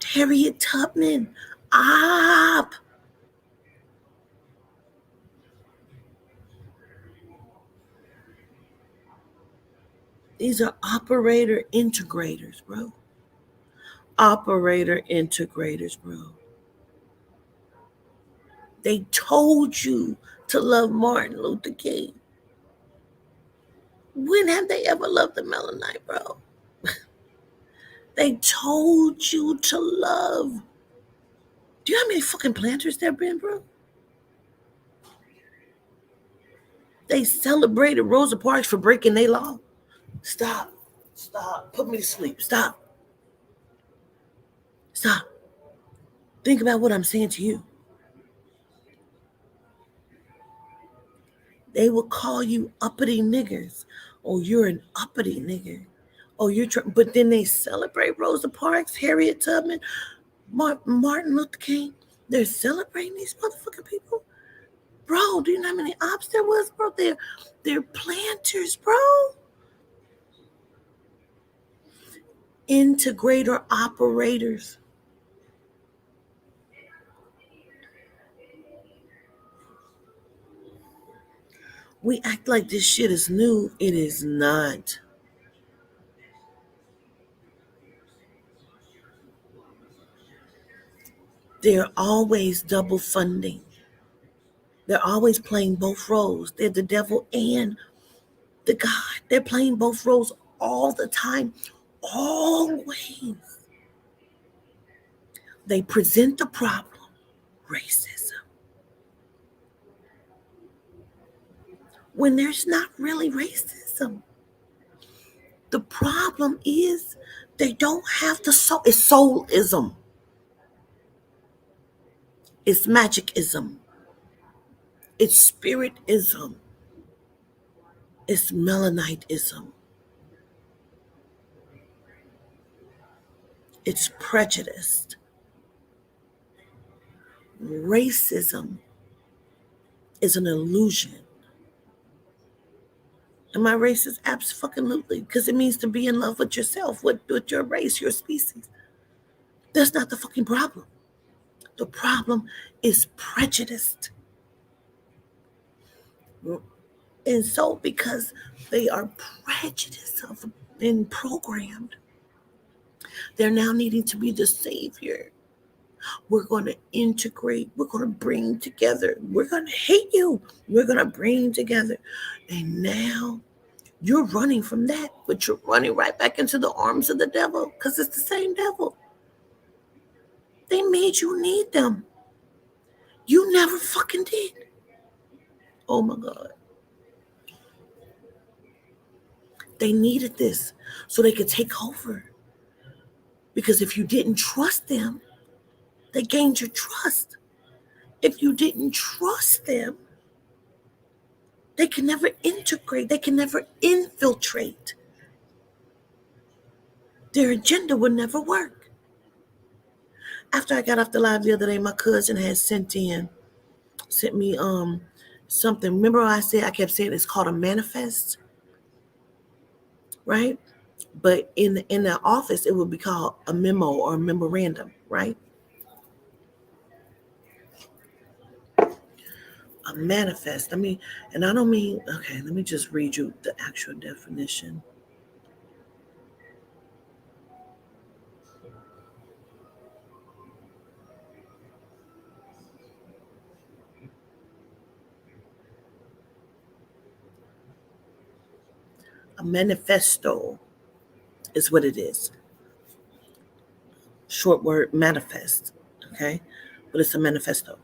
Harriet Tubman, op. These are operator integrators, bro. Operator integrators, bro. They told you to love Martin Luther King. When have they ever loved the Melanite, bro? They told you to love. Do you know how many fucking planters there been, bro? They celebrated Rosa Parks for breaking their law. Stop. Stop. Put me to sleep. Stop. Stop. Think about what I'm saying to you. They will call you uppity niggers. Oh, you're an uppity nigger. Oh, but then they celebrate Rosa Parks, Harriet Tubman, Martin Luther King. They're celebrating these motherfucking people. Bro, do you know how many ops there was, bro? They're planters, bro. Integrator operators. We act like this shit is new. It is not. They're always double funding. They're always playing both roles. They're the devil and the God. They're playing both roles all the time. Always. They present the problem, racism, when there's not really racism. The problem is they don't have the soul. It's soulism. It's magicism. It's spiritism. It's melanitism. It's prejudice. Racism is an illusion. Am I racist? Absolutely. Because it means to be in love with yourself, with your race, your species. That's not the fucking problem. The problem is prejudiced. And so because they are prejudiced and programmed, they're now needing to be the savior. We're going to integrate. We're going to bring together. We're going to hate you. We're going to bring together. And now you're running from that, but you're running right back into the arms of the devil because it's the same devil. They made you need them. You never fucking did. Oh my God. They needed this so they could take over. Because if you didn't trust them, they gained your trust. If you didn't trust them, they can never integrate. They can never infiltrate. Their agenda would never work. After I got off the live the other day, my cousin had sent me something. Remember I said I kept saying it's called a manifest, right? But in the office, it would be called a memo or a memorandum, right? A manifest. And I don't mean, okay, let me just read you the actual definition. A manifesto is what it is. Short word, manifest, okay? But it's a manifesto.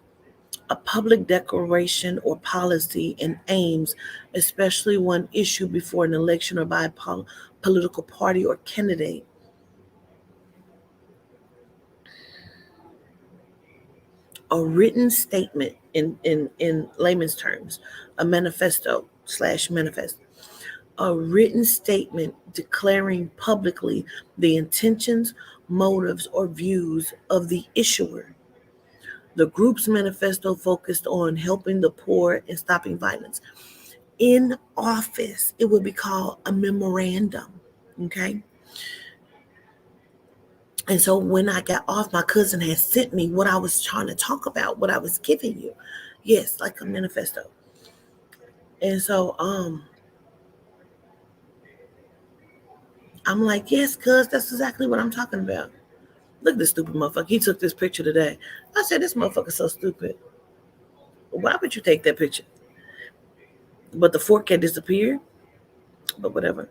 A public declaration or policy and aims, especially one issued before an election or by a political party or candidate. A written statement in layman's terms, a manifesto / manifest. A written statement declaring publicly the intentions, motives, or views of the issuer. The group's manifesto focused on helping the poor and stopping violence. in office, it would be called a memorandum. Okay. And so when I got off, my cousin had sent me what I was trying to talk about, what I was giving you. Yes, like a manifesto. And so I'm like, yes, cuz that's exactly what I'm talking about. Look at this stupid motherfucker. He took this picture today. I said, this motherfucker's so stupid. Why would you take that picture? But the fork had disappeared. But whatever.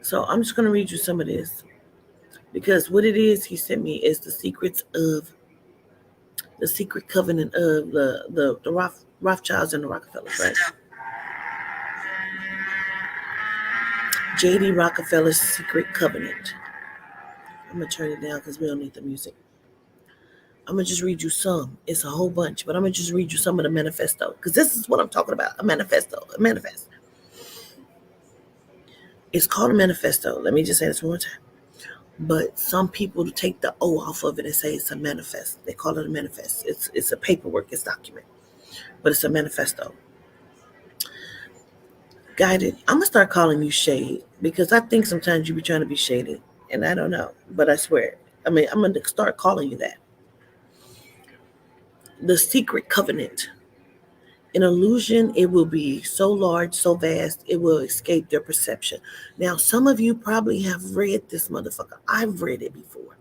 So I'm just gonna read you some of this. Because what it is he sent me is the secret covenant of the Rothschilds and the Rockefellers, right? J.D. Rockefeller's secret covenant. I'm gonna turn it down because we don't need the music. I'm gonna just read you some. It's a whole bunch, but I'm gonna just read you some of the manifesto because this is what I'm talking about. A manifesto. A manifest. It's called a manifesto. Let me just say this one more time. But some people take the O off of it and say it's a manifest. They call it a manifest. It's a paperwork. It's document, but it's a manifesto. Guided. I'm gonna start calling you Shade because I think sometimes you be trying to be shady, and I don't know, but I swear. I mean, I'm gonna start calling you that. The secret covenant. An illusion, it will be so large, so vast, it will escape their perception. Now, some of you probably have read this motherfucker. I've read it before,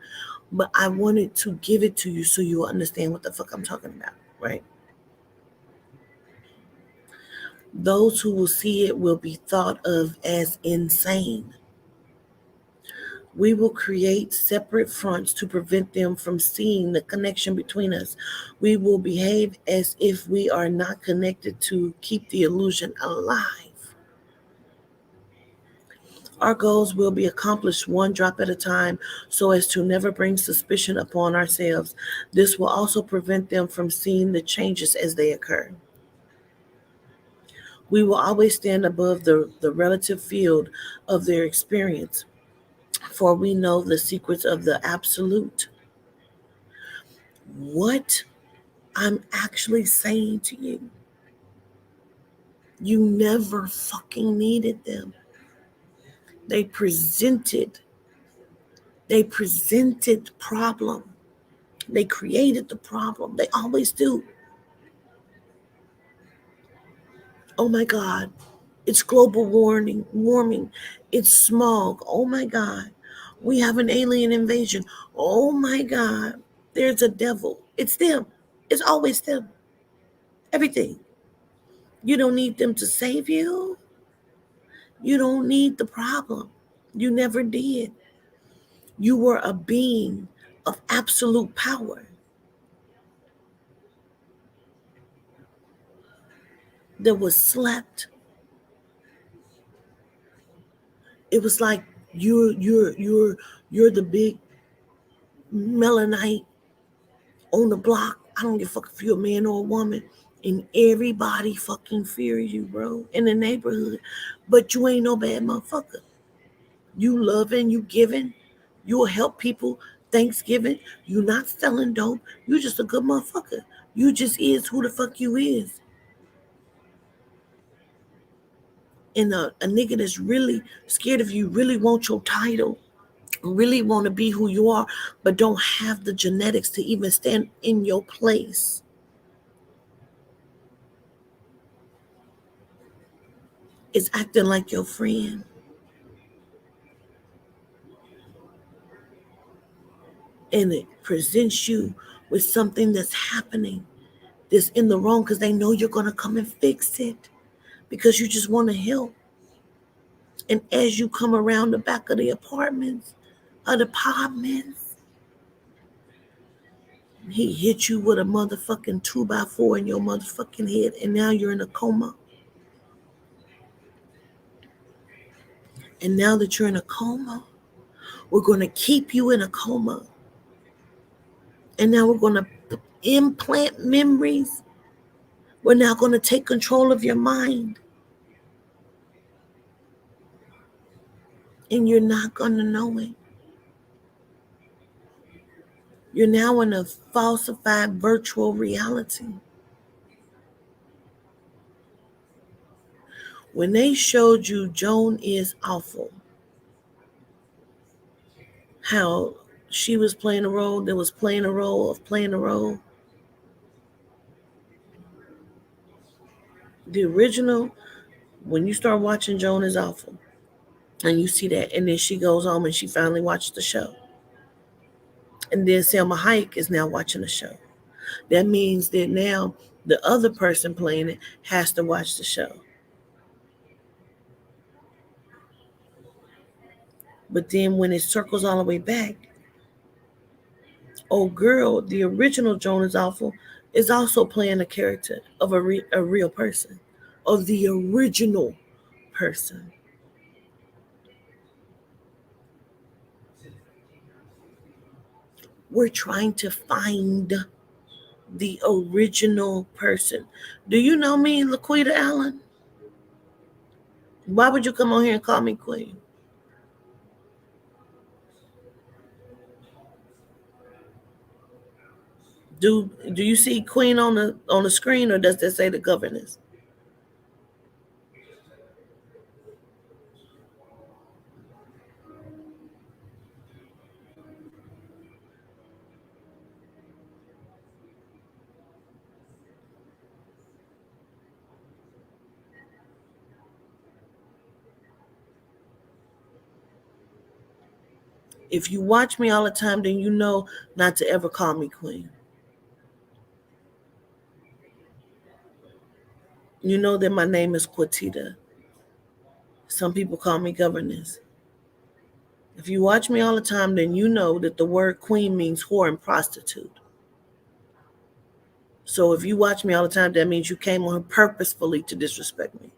but I wanted to give it to you so you'll understand what the fuck I'm talking about, right? Those who will see it will be thought of as insane. We will create separate fronts to prevent them from seeing the connection between us. We will behave as if we are not connected to keep the illusion alive. Our goals will be accomplished one drop at a time so as to never bring suspicion upon ourselves. This will also prevent them from seeing the changes as they occur. We will always stand above the relative field of their experience, for we know the secrets of the absolute. What I'm actually saying to you, you never fucking needed them. They presented, they presented problem. They created the problem. They always do. Oh my God. It's global warming. It's smog. Oh my God. We have an alien invasion. Oh my God. There's a devil. It's them. It's always them. Everything. You don't need them to save you. You don't need the problem. You never did. You were a being of absolute power that was slept. It was like you're the big melanite on the block. I don't give a fuck if you're a man or a woman. And everybody fucking fears you, bro, in the neighborhood. But you ain't no bad motherfucker. You loving, you giving, you'll help people. Thanksgiving, you not selling dope. You just a good motherfucker. You just is who the fuck you is. And a nigga that's really scared of you, really want your title, really want to be who you are, but don't have the genetics to even stand in your place, is acting like your friend. And it presents you with something that's happening that's in the wrong because they know you're going to come and fix it because you just want to help. And as you come around the back of the apartments, he hit you with a motherfucking 2x4 in your motherfucking head, and now you're in a coma. And now that you're in a coma, we're going to keep you in a coma. And now we're going to implant memories. We're now going to take control of your mind. And you're not going to know it. You're now in a falsified virtual reality. When they showed you Joan is awful, how she was playing a role that was playing a role of playing a role, the original, when you start watching Joan is awful, and you see that, and then she goes home and she finally watched the show. And then Selma Hayek is now watching the show. That means that now the other person playing it has to watch the show. But then when it circles all the way back, oh girl, the original Joan is awful is also playing a character of a real person, of the original person. We're trying to find the original person. Do you know me, Laquita Allen? Why would you come on here and call me Queen? Do you see Queen on the screen, or does that say the governess? If you watch me all the time, then you know not to ever call me Queen. You know that my name is Quatita. Some people call me governess. If you watch me all the time, then you know that the word queen means whore and prostitute. So if you watch me all the time, that means you came on purposefully to disrespect me.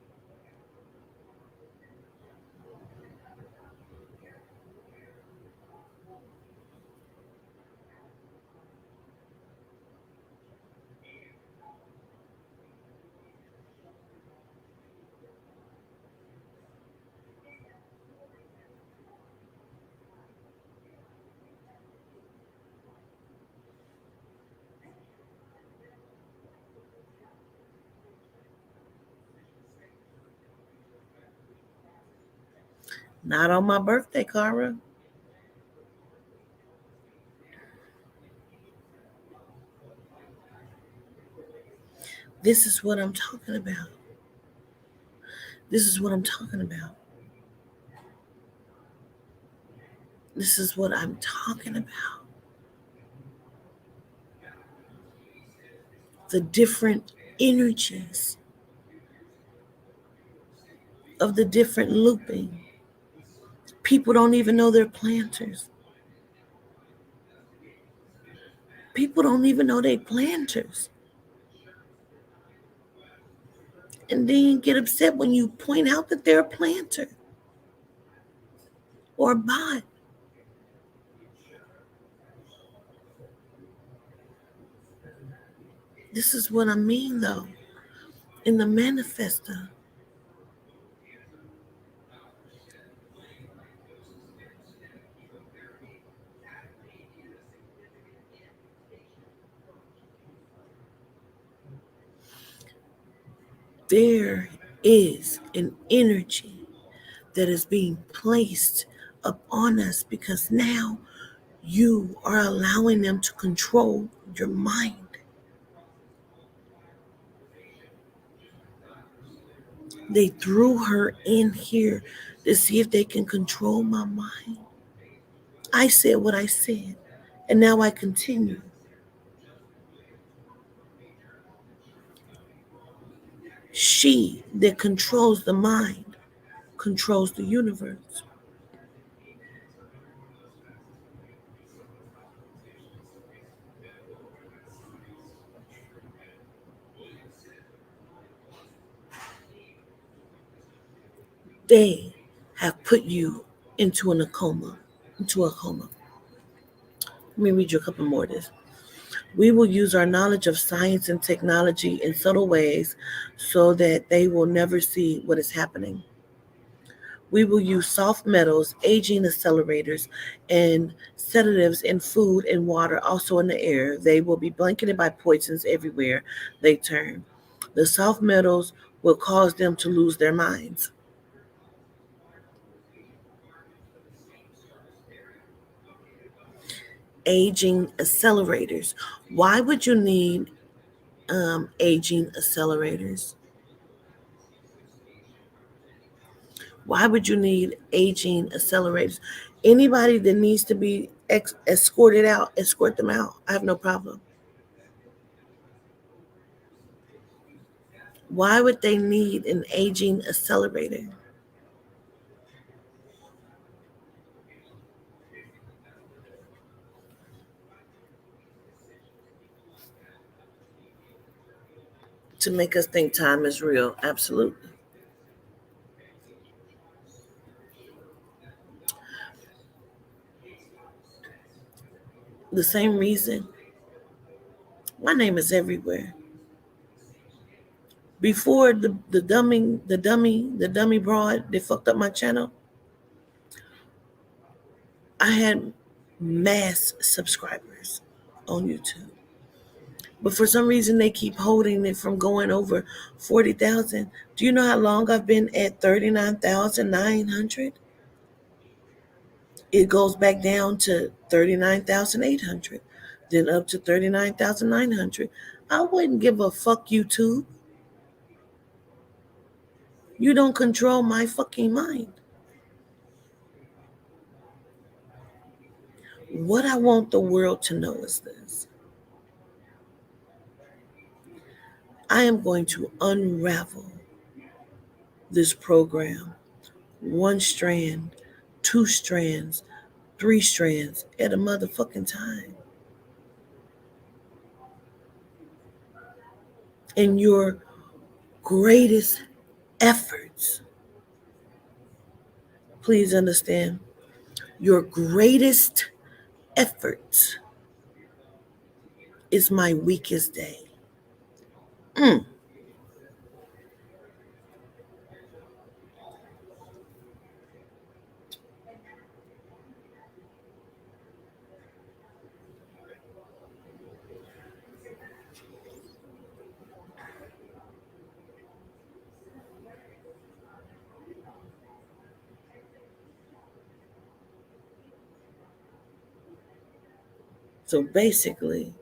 Not on my birthday, Cara. This is what I'm talking about. This is what I'm talking about. This is what I'm talking about. The different energies of the different looping. People don't even know they're planters. People don't even know they're planters. And then get upset when you point out that they're a planter or a bot. This is what I mean, though. In the manifesto, there is an energy that is being placed upon us because now you are allowing them to control your mind. They threw her in here to see if they can control my mind. I said what I said, and now I continue. She that controls the mind controls the universe. They have put you into a coma, into a coma. Let me read you a couple more of this. We will use our knowledge of science and technology in subtle ways so that they will never see what is happening. We will use soft metals, aging accelerators, and sedatives in food and water, also in the air. They will be blanketed by poisons everywhere they turn. The soft metals will cause them to lose their minds. Aging accelerators. Why would you need aging accelerators? Why would you need aging accelerators? Anybody that needs to be escorted out, escort them out. I have no problem. Why would they need an aging accelerator? To make us think time is real. Absolutely. The same reason my name is everywhere. Before the dummy broad, they fucked up my channel. I had mass subscribers on YouTube. But for some reason, they keep holding it from going over 40,000. Do you know how long I've been at 39,900? It goes back down to 39,800, then up to 39,900. I wouldn't give a fuck, YouTube. You don't control my fucking mind. What I want the world to know is this: I am going to unravel this program one strand, two strands, three strands at a motherfucking time. And your greatest efforts, please understand, your greatest efforts is my weakest day. Mm. So basically,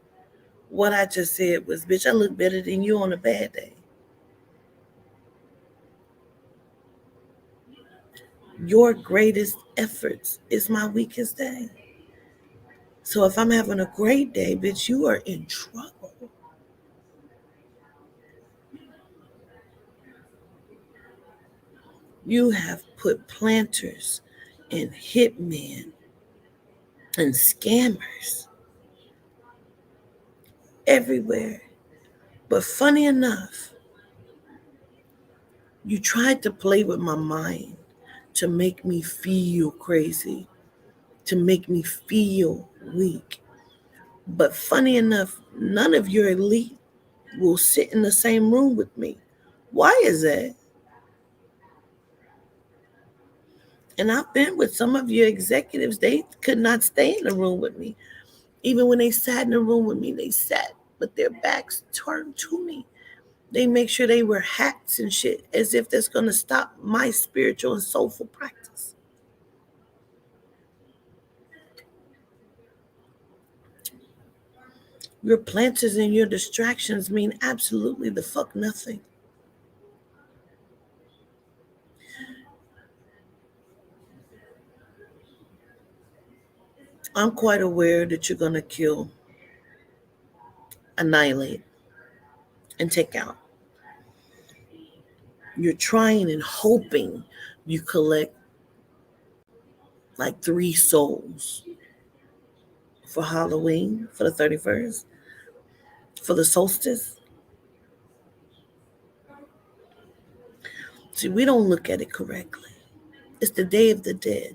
what I just said was, bitch, I look better than you on a bad day. Your greatest efforts is my weakest day. So if I'm having a great day, bitch, you are in trouble. You have put planters and hitmen and scammers everywhere. But funny enough, you tried to play with my mind to make me feel crazy, to make me feel weak. But funny enough, none of your elite will sit in the same room with me. Why is that? And I've been with some of your executives, they could not stay in the room with me. Even when they sat in the room with me, they sat with their backs turned to me. They make sure they wear hats and shit as if that's going to stop my spiritual and soulful practice. Your planters and your distractions mean absolutely the fuck nothing. I'm quite aware that you're going to kill, annihilate, and take out. You're trying and hoping you collect like 3 souls for Halloween, for the 31st, for the solstice. See, we don't look at it correctly. It's the Day of the Dead.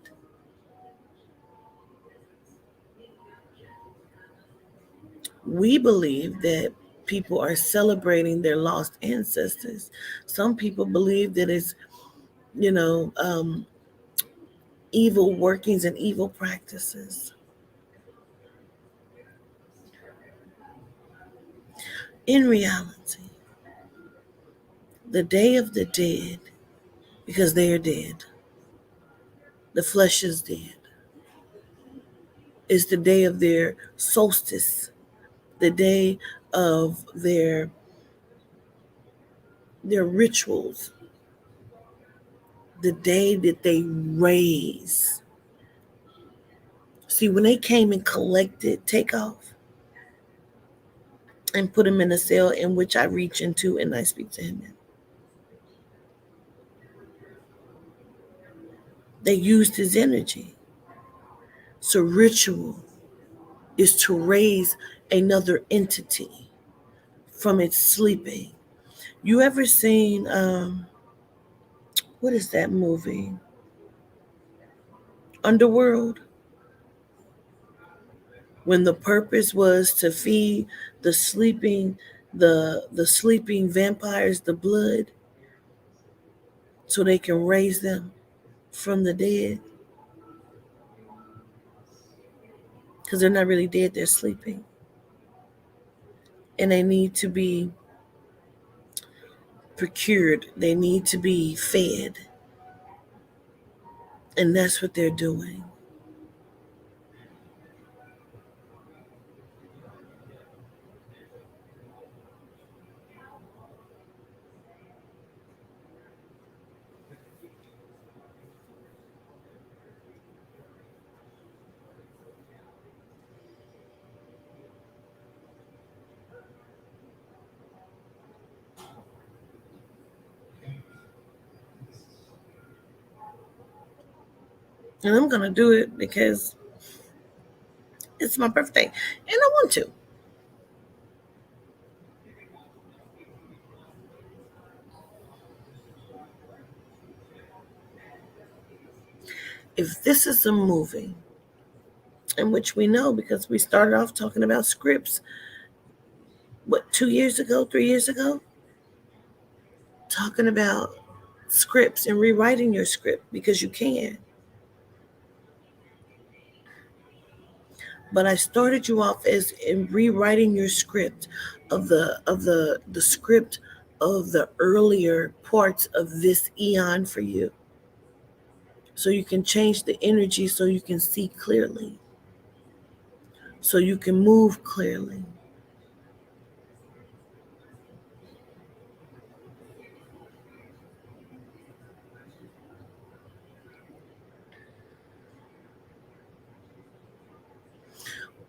We believe that people are celebrating their lost ancestors. Some people believe that it's, you know, evil workings and evil practices. In reality, The day of the dead, because they are dead, the flesh is dead, is the day of their solstice, the day of their rituals, the day that they raise. See, when they came and collected Takeoff and put him in a cell in which I reach into and I speak to him in, they used his energy. So ritual is to raise another entity from its sleeping. You ever seen what is that movie? Underworld, when the purpose was to feed the sleeping the sleeping vampires the blood so they can raise them from the dead, because they're not really dead, they're sleeping, and they need to be procured, they need to be fed, and that's what they're doing. And I'm gonna do it because it's my birthday and I want to. If this is a movie in which we know, because we started off talking about scripts, what, 2 years ago, 3 years ago, talking about scripts and rewriting your script because you can. But I started you off as in rewriting your script of the script of the earlier parts of this eon for you. So you can change the energy so you can see clearly. So you can move clearly.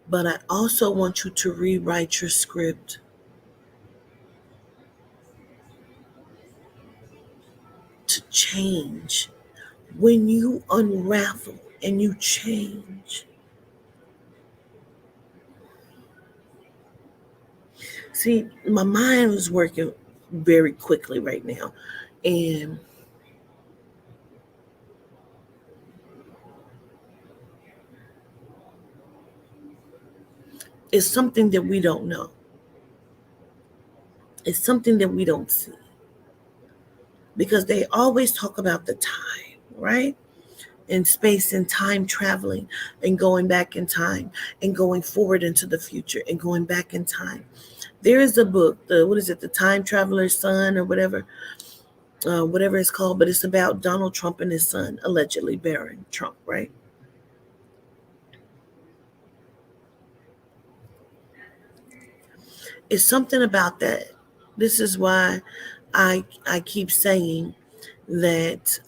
But I also want you to rewrite your script to change. When you unravel and you change, see, my mind is working very quickly right now. And it's something that we don't know. It's something that we don't see. Because they always talk about the time, right? And space and time traveling and going back in time and going forward into the future and going back in time. There is a book, what is it, The Time Traveler's Son or whatever it's called, but it's about Donald Trump and his son, allegedly Barron Trump, right? It's something about that. This is why I keep saying that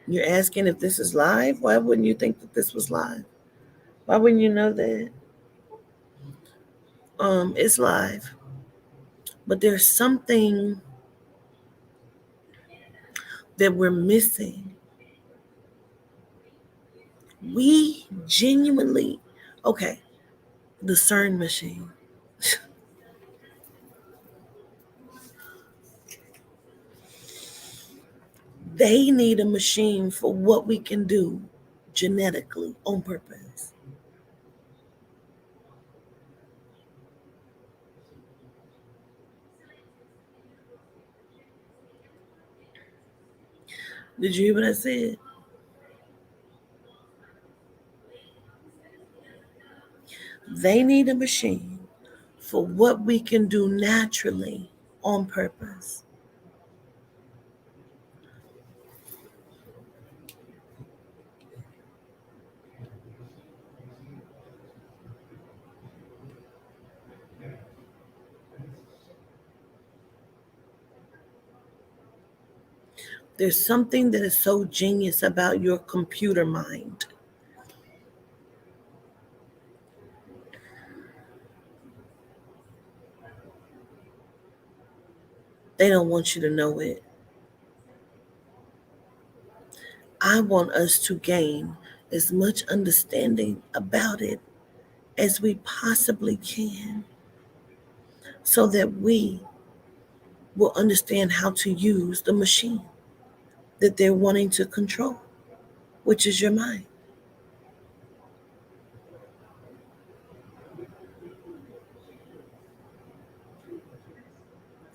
you're asking if this is live. Why wouldn't you think that this was live? Why wouldn't you know that? It's live. But there's something that we're missing. We genuinely, okay, the CERN machine. They need a machine for what we can do genetically on purpose. Did you hear what I said? They need a machine for what we can do naturally on purpose. There's something that is so genius about your computer mind. They don't want you to know it. I want us to gain as much understanding about it as we possibly can so that we will understand how to use the machine that they're wanting to control, which is your mind.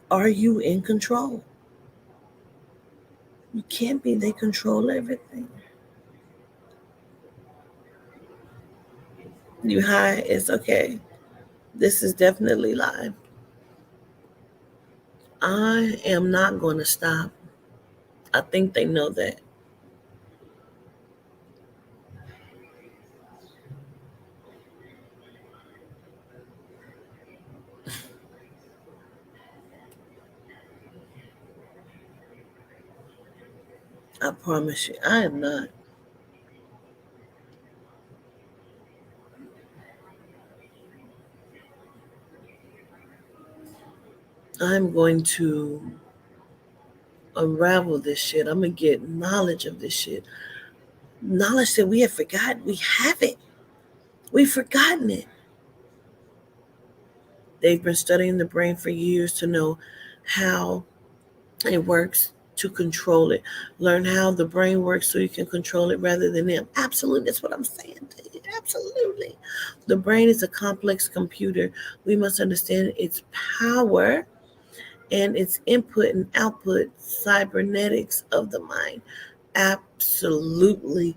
Are you in control? You can't be. They control everything. You high, it's okay. This is definitely live. I am not going to stop. I think they know that. I promise you, I am not. I'm going to unravel this shit. I'm going to get knowledge of this shit. Knowledge that we have forgotten. We have it. We've forgotten it. They've been studying the brain for years to know how it works, to control it. Learn how the brain works so you can control it rather than them. Absolutely. That's what I'm saying to you. Absolutely. The brain is a complex computer. We must understand its power and its input and output cybernetics of the mind. Absolutely,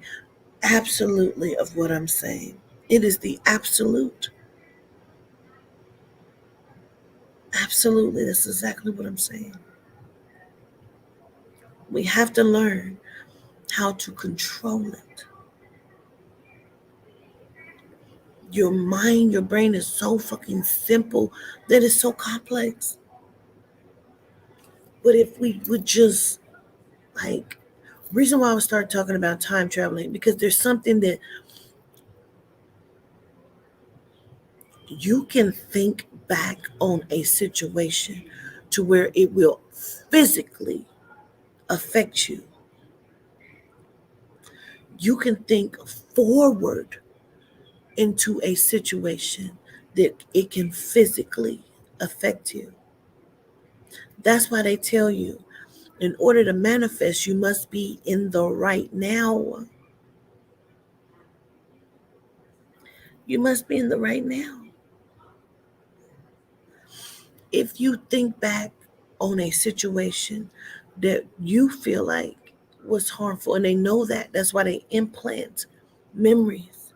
absolutely of what I'm saying. It is the absolute. Absolutely. That's exactly what I'm saying. We have to learn how to control it. Your mind, your brain is so fucking simple that it's so complex. But if we would just like, reason why I started talking about time traveling, because there's something that you can think back on a situation to where it will physically affect you. You can think forward into a situation that it can physically affect you. That's why they tell you in order to manifest, you must be in the right now. You must be in the right now. If you think back on a situation that you feel like was harmful, and they know that, that's why they implant memories.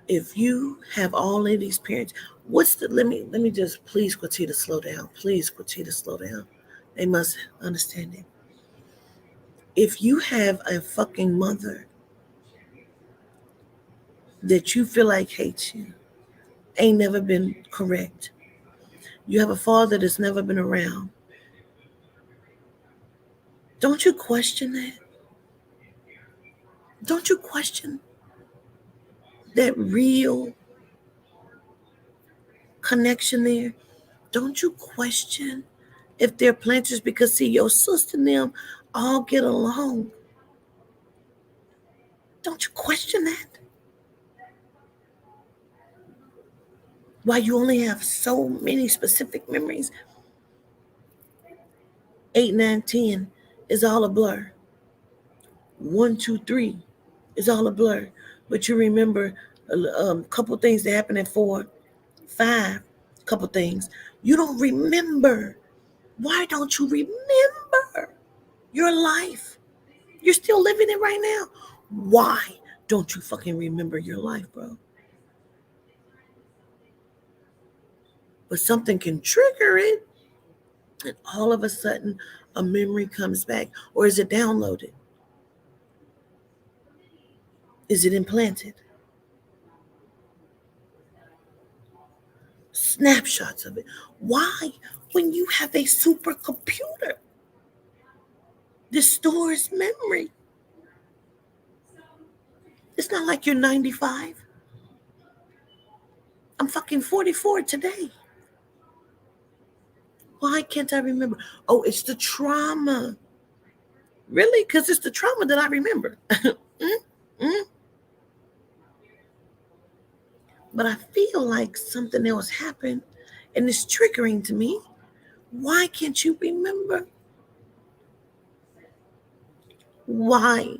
If you have all of these parents, what's the let me just please Quatita slow down. Please Quatita slow down. They must understand it. If you have a fucking mother that you feel like hates you, ain't never been correct. You have a father that's never been around. Don't you question that? Don't you question that real connection there? Don't you question if they're planters? Because see, your sister and them all get along. Don't you question that? Why you only have so many specific memories? 8, 9, 10 is all a blur. 1, 2, 3 is all a blur. But you remember a couple things that happened at 4, 5, couple things. You don't remember. Why don't you remember your life? You're still living it right now. Why don't you fucking remember your life, bro? but something can trigger it, and all of a sudden a memory comes back. Or is it downloaded? Is it implanted? Snapshots of it. Why? When you have a supercomputer that stores memory. It's not like you're 95. I'm fucking 44 today. Why can't I remember? Oh, it's the trauma. Really? Because it's the trauma that I remember. Mm-mm. But I feel like something else happened and it's triggering to me. Why can't you remember? Why?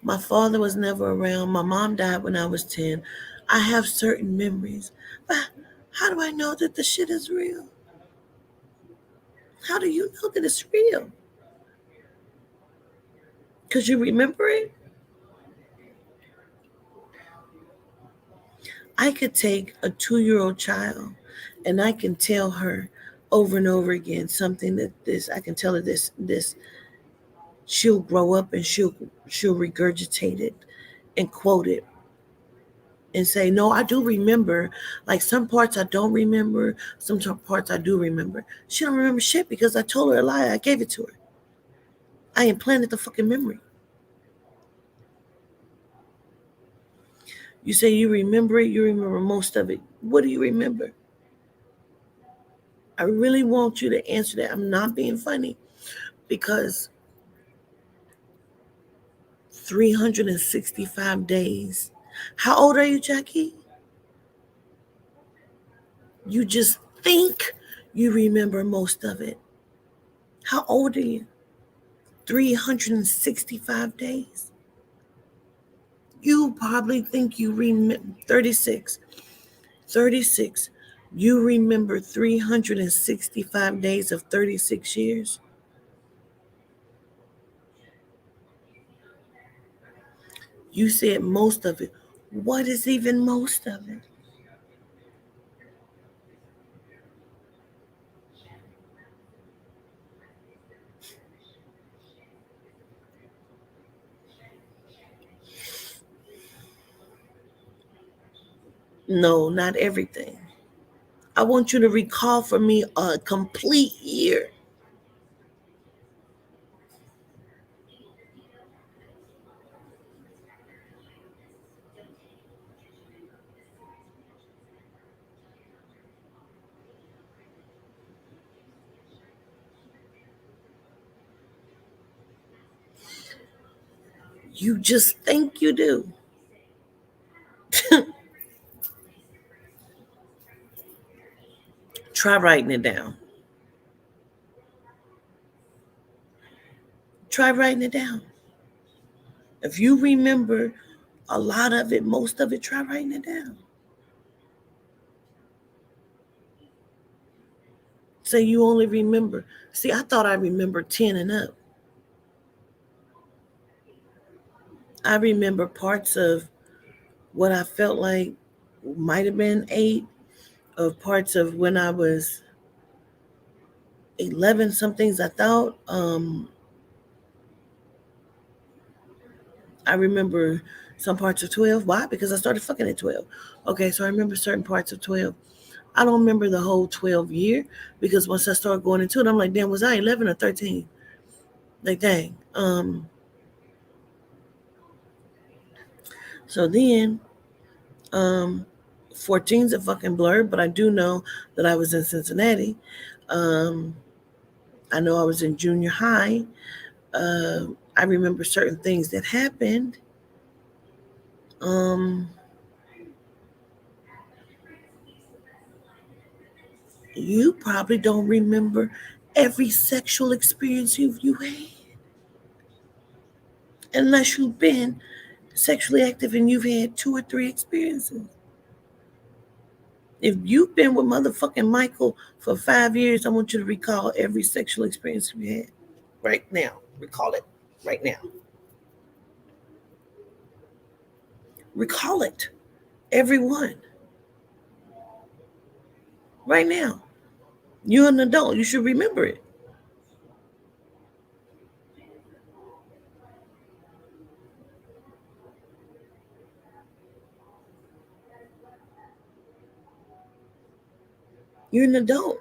My father was never around. My mom died when I was 10. I have certain memories. But how do I know that the shit is real? How do you know that it's real? Because you remember it? I could take a 2-year-old child and I can tell her over and over again something that this, I can tell her this, she'll grow up and she'll regurgitate it and quote it and say, no, I do remember. Like some parts I don't remember, some parts I do remember. She don't remember shit because I told her a lie. I gave it to her. I implanted the fucking memory. You say you remember it, you remember most of it. What do you remember? I really want you to answer that. I'm not being funny because 365 days. How old are you, Jackie? You just think you remember most of it. How old are you? 365 days. You probably think you remember 36. 36. You remember 365 days of 36 years. You said most of it. What is even most of it? No, not everything. I want you to recall for me a complete year. You just think you do. Try writing it down. Try writing it down. If you remember a lot of it, most of it, try writing it down. Say you only remember. See, I thought I remembered 10 and up. I remember parts of what I felt like might have been 8, of parts of when I was 11, some things I thought. I remember some parts of 12. Why? Because I started fucking at 12. Okay, so I remember certain parts of 12. I don't remember the whole 12 year because once I started going into it, I'm like, damn, was I 11 or 13? Like, dang. So then, um, 14's a fucking blur, but I do know that I was in Cincinnati. Um, I know I was in junior high. I remember certain things that happened. Um, you probably don't remember every sexual experience you had unless you've been sexually active and you've had 2 or 3 experiences. If you've been with motherfucking Michael for 5 years, I want you to recall every sexual experience you had right now. Recall it right now. Recall it. Everyone. Right now. You're an adult. You should remember it. You're an adult.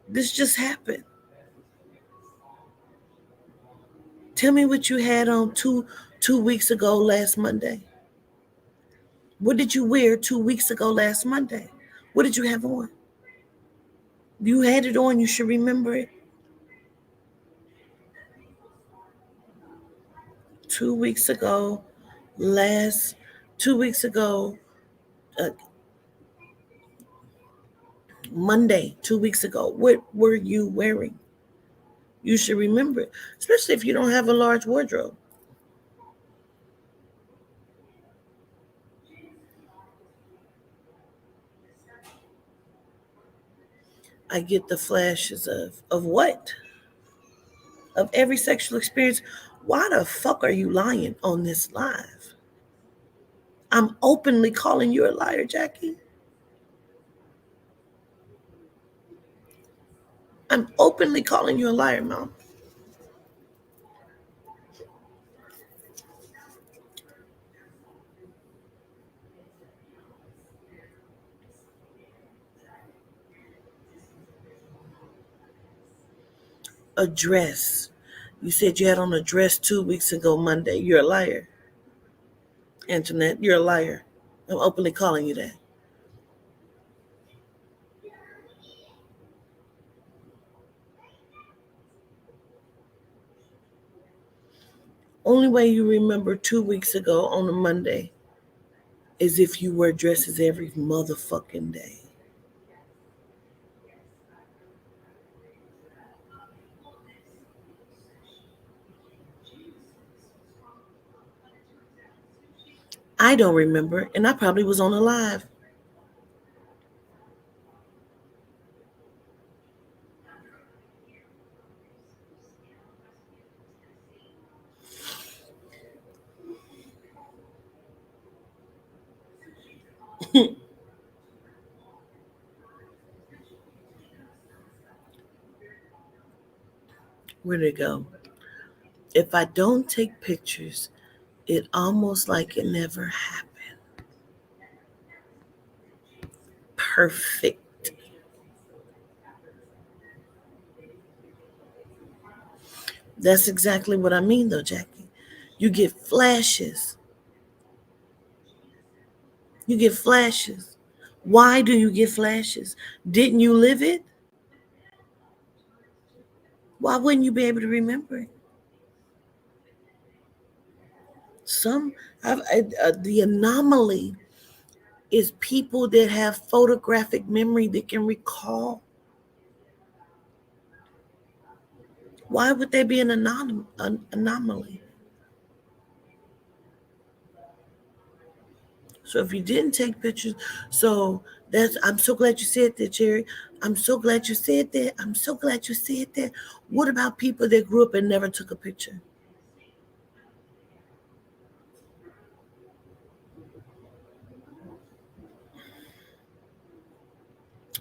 This just happened. Tell me what you had on two weeks ago last Monday. What did you wear 2 weeks ago last Monday? What did you have on? You had it on. You should remember it. 2 weeks ago, last 2 weeks ago, uh, Monday, 2 weeks ago. What were you wearing? You should remember it, especially if you don't have a large wardrobe. I get the flashes of what? Of every sexual experience. Why the fuck are you lying on this live? I'm openly calling you a liar, Jackie. I'm openly calling you a liar, Mom. A dress. You said you had on a dress 2 weeks ago, Monday. You're a liar. Antoinette, you're a liar. I'm openly calling you that. Only way you remember 2 weeks ago on a Monday is if you wear dresses every motherfucking day. I don't remember, and I probably was on a live. Where'd it go? If I don't take pictures, it almost like it never happened. Perfect. That's exactly what I mean, though, Jackie. You get flashes. You get flashes. Why do you get flashes? Didn't you live it? Why wouldn't you be able to remember it? Some, the anomaly is people that have photographic memory that can recall. Why would they be an anomaly? So if you didn't take pictures, so that's, I'm so glad you said that, Jerry. I'm so glad you said that. I'm so glad you said that. What about people that grew up and never took a picture?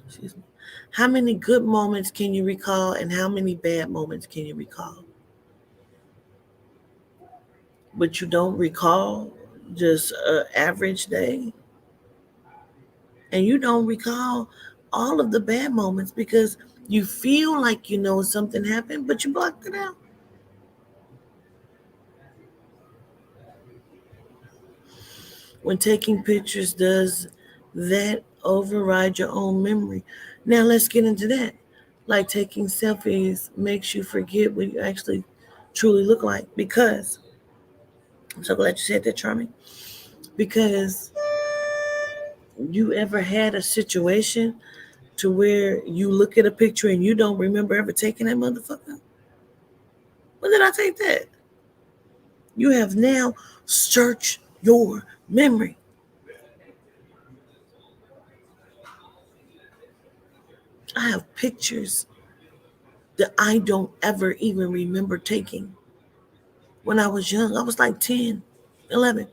Excuse me. How many good moments can you recall and how many bad moments can you recall? But you don't recall just an average day? And you don't recall all of the bad moments because you feel like you know something happened, but you blocked it out. When taking pictures, does that override your own memory? Now let's get into that. Like taking selfies makes you forget what you actually truly look like. Because I'm so glad you said that, Charming. Because you ever had a situation to where you look at a picture and you don't remember ever taking that motherfucker? When did I take that? You have now searched your memory. I have pictures that I don't ever even remember taking when I was young. I was like 10, 11.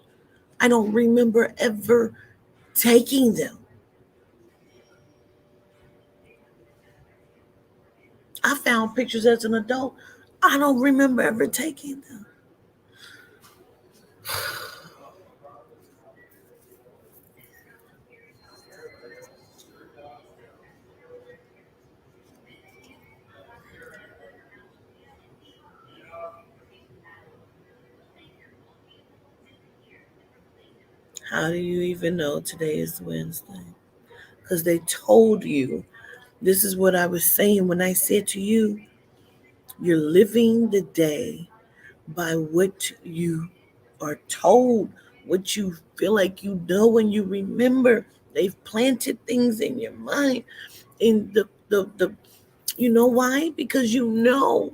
I don't remember ever taking them. I found pictures as an adult. I don't remember ever taking them. How do you even know today is Wednesday? Because they told you. This is what I was saying when I said to you, you're living the day by what you are told, what you feel like you know and you remember. They've planted things in your mind. In the you know why? Because you know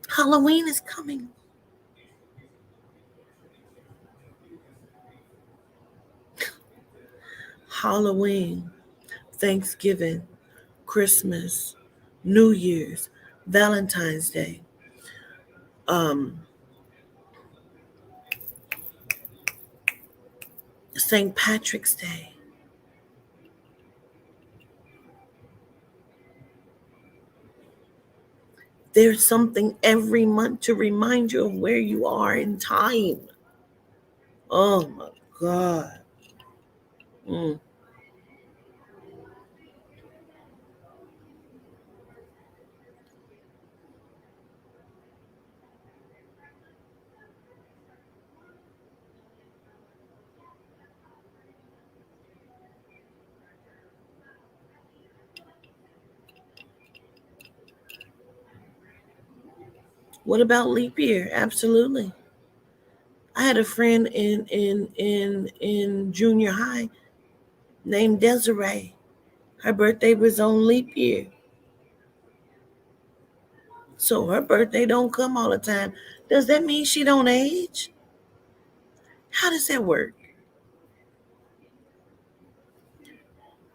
Halloween is coming. Halloween, Thanksgiving, Christmas, New Year's, Valentine's Day, um, St. Patrick's Day. There's something every month to remind you of where you are in time. Oh my God. Mm. What about leap year? Absolutely. I had a friend in junior high named Desiree. Her birthday was on leap year. So her birthday don't come all the time. Does that mean she don't age? How does that work?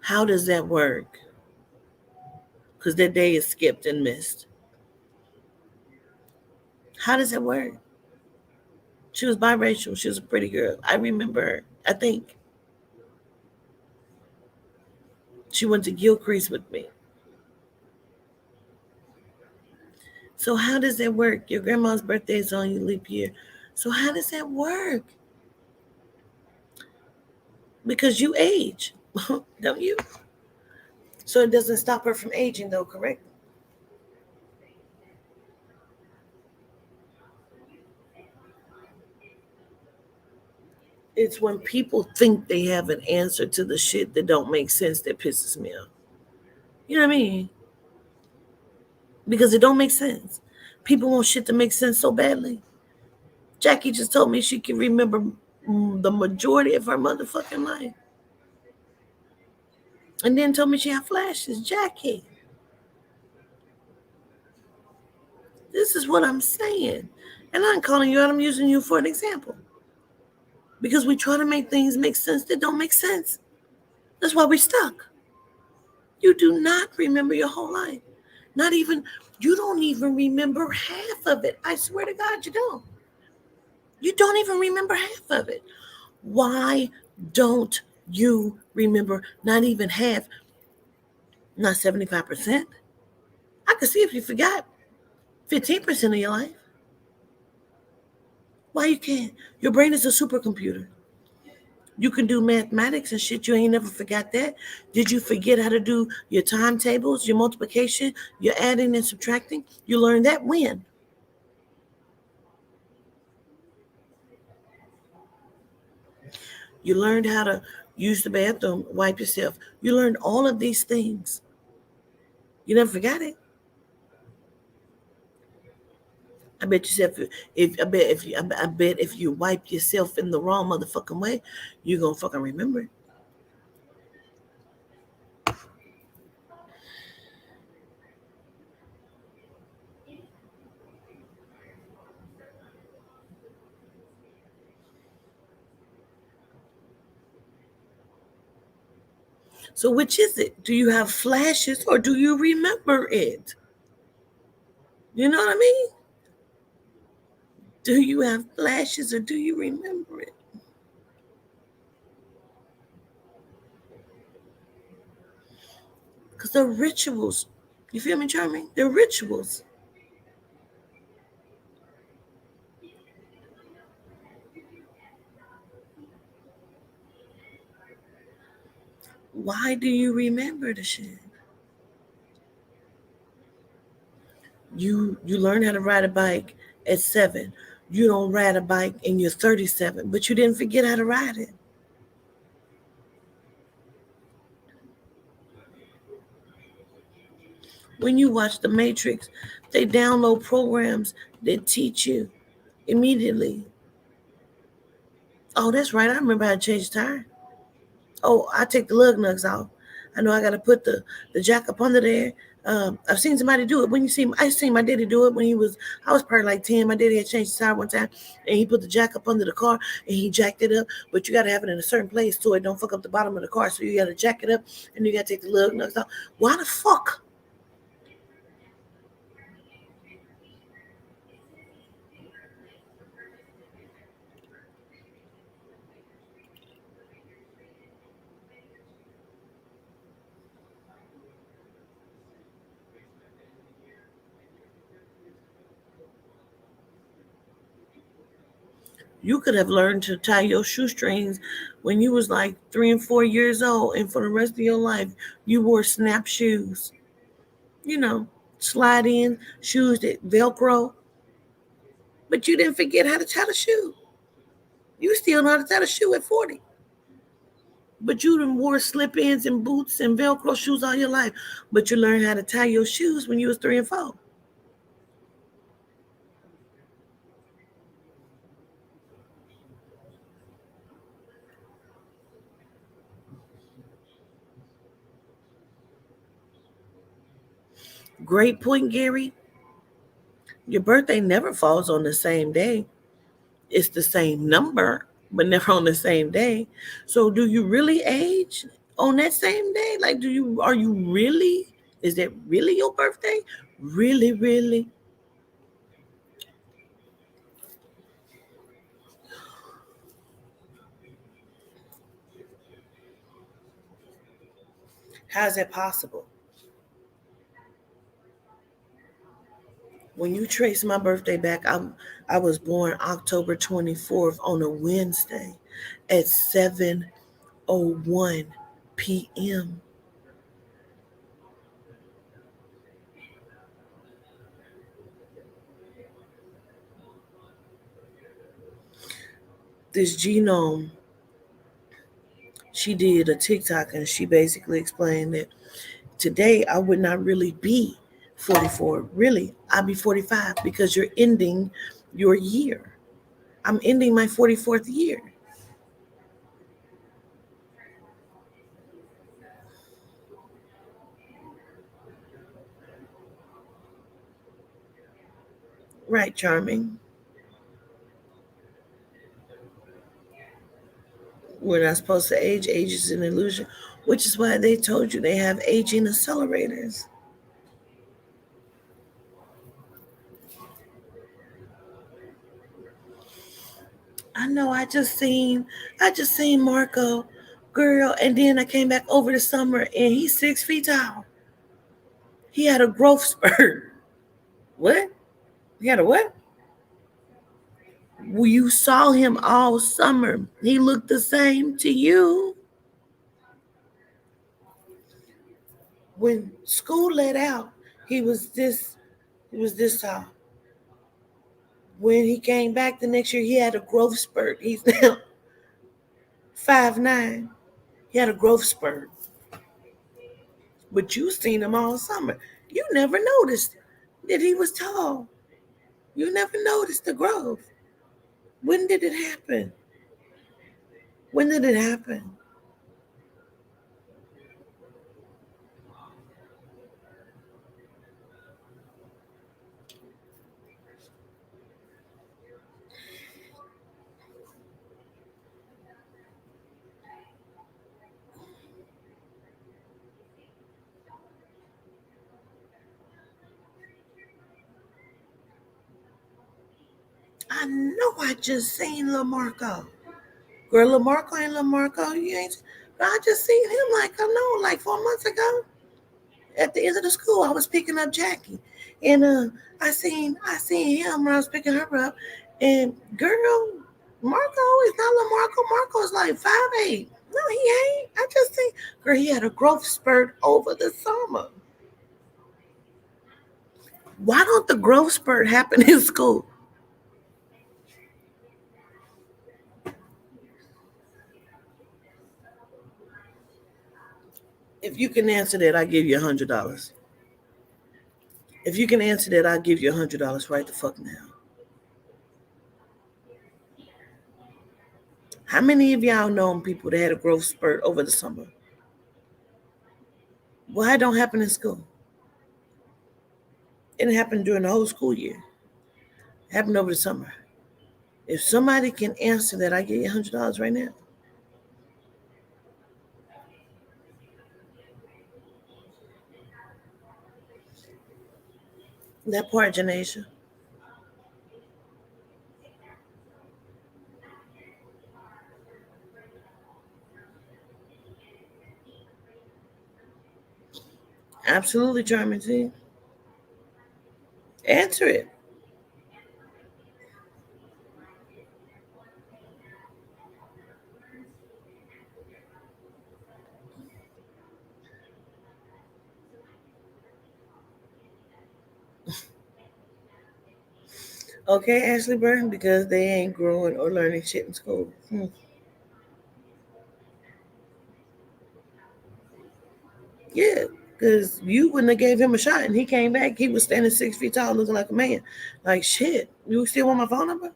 How does that work? Because that day is skipped and missed. How does that work? She was biracial. She was a pretty girl. I remember her. I think she went to Gilcrease with me. So how does that work? Your grandma's birthday is on your leap year. So how does that work? Because you age, don't you? So it doesn't stop her from aging, though, correct? It's when people think they have an answer to the shit that don't make sense that pisses me off. You know what I mean? Because it don't make sense. People want shit to make sense so badly. Jackie just told me she can remember the majority of her motherfucking life. And then told me she had flashes. Jackie, this is what I'm saying. And I'm calling you out, I'm using you for an example. Because we try to make things make sense that don't make sense. That's why we're stuck. You do not remember your whole life. Not even, you don't even remember half of it. I swear to God, you don't. You don't even remember half of it. Why don't you remember not even half, not 75%? I could see if you forgot 15% of your life. Why you can't? Your brain is a supercomputer. You can do mathematics and shit. You ain't never forgot that. Did you forget how to do your timetables, your multiplication, your adding and subtracting? You learned that when? You learned how to use the bathroom, wipe yourself. You learned all of these things. You never forgot it. I bet yourself I bet if you wipe yourself in the wrong motherfucking way, you're gonna fucking remember it. So which is it? Do you have flashes or do you remember it? You know what I mean? Do you have flashes or do you remember it? Because they're rituals. You feel me, Charming? They're rituals. Why do you remember the shit? You learn how to ride a bike at 7. You don't ride a bike and you're 37, but you didn't forget how to ride it. When you watch The Matrix, they download programs that teach you immediately. Oh, that's right. I remember how to change the tire. Oh, I take the lug nuts off. I know I got to put the jack up under there. I've seen somebody do it. When you see, I seen my daddy do it when I was probably like 10. My daddy had changed the tire one time, and he put the jack up under the car, and he jacked it up. But you got to have it in a certain place so it don't fuck up the bottom of the car. So you got to jack it up, and you got to take the lug nuts off. Why the fuck? You could have learned to tie your shoestrings when you was like 3 and 4 years old, and for the rest of your life, you wore snap shoes. You know, slide in shoes that Velcro, but you didn't forget how to tie the shoe. You still know how to tie the shoe at 40. But you done wore slip-ins and boots and Velcro shoes all your life. But you learned how to tie your shoes when you was 3 and 4. Great point, Gary. Your birthday never falls on the same day. It's the same number, but never on the same day. So do you really age on that same day? Like, are you really, is that really your birthday? Really, really? How's that possible? When you trace my birthday back, I was born October 24th on a Wednesday at 7:01 p.m. This genome, she did a TikTok and she basically explained that today I would not really be 44. Really, I'd be 45 because you're ending your year. I'm ending my 44th year. Right, Charming? We're not supposed to age. Age is an illusion, which is why they told you they have aging accelerators. I know. I just seen Marco, girl, and then I came back over the summer, and he's 6 feet tall. He had a growth spurt. What? He had a what? Well, you saw him all summer. He looked the same to you. When school let out, he was this. He was this tall. When he came back the next year, he had a growth spurt. He's now 5'9". He had a growth spurt. But you seen him all summer. You never noticed that he was tall. You never noticed the growth. When did it happen? When did it happen? I know I just seen Lamarco. Girl, Lamarco ain't Lamarco. You ain't. But I just seen him like I know, like 4 months ago. At the end of the school, I was picking up Jackie, and I seen him when I was picking her up, and girl, Marco is not Lamarco. Marco's like 5'8". No, he ain't. I just think, girl, he had a growth spurt over the summer. Why don't the growth spurt happen in school? If you can answer that, I give you $100. If you can answer that, I'll give you $100 right the fuck now. How many of y'all know people that had a growth spurt over the summer? Why it don't happen in school? It happened during the whole school year. It happened over the summer. If somebody can answer that, I give you $100 right now. That part, Janasia. Absolutely, Charming T. Answer it. Okay, Ashley Burton, because they ain't growing or learning shit in school. Yeah, because you wouldn't have gave him a shot and he came back. He was standing 6 feet tall, looking like a man. Like, shit, you still want my phone number?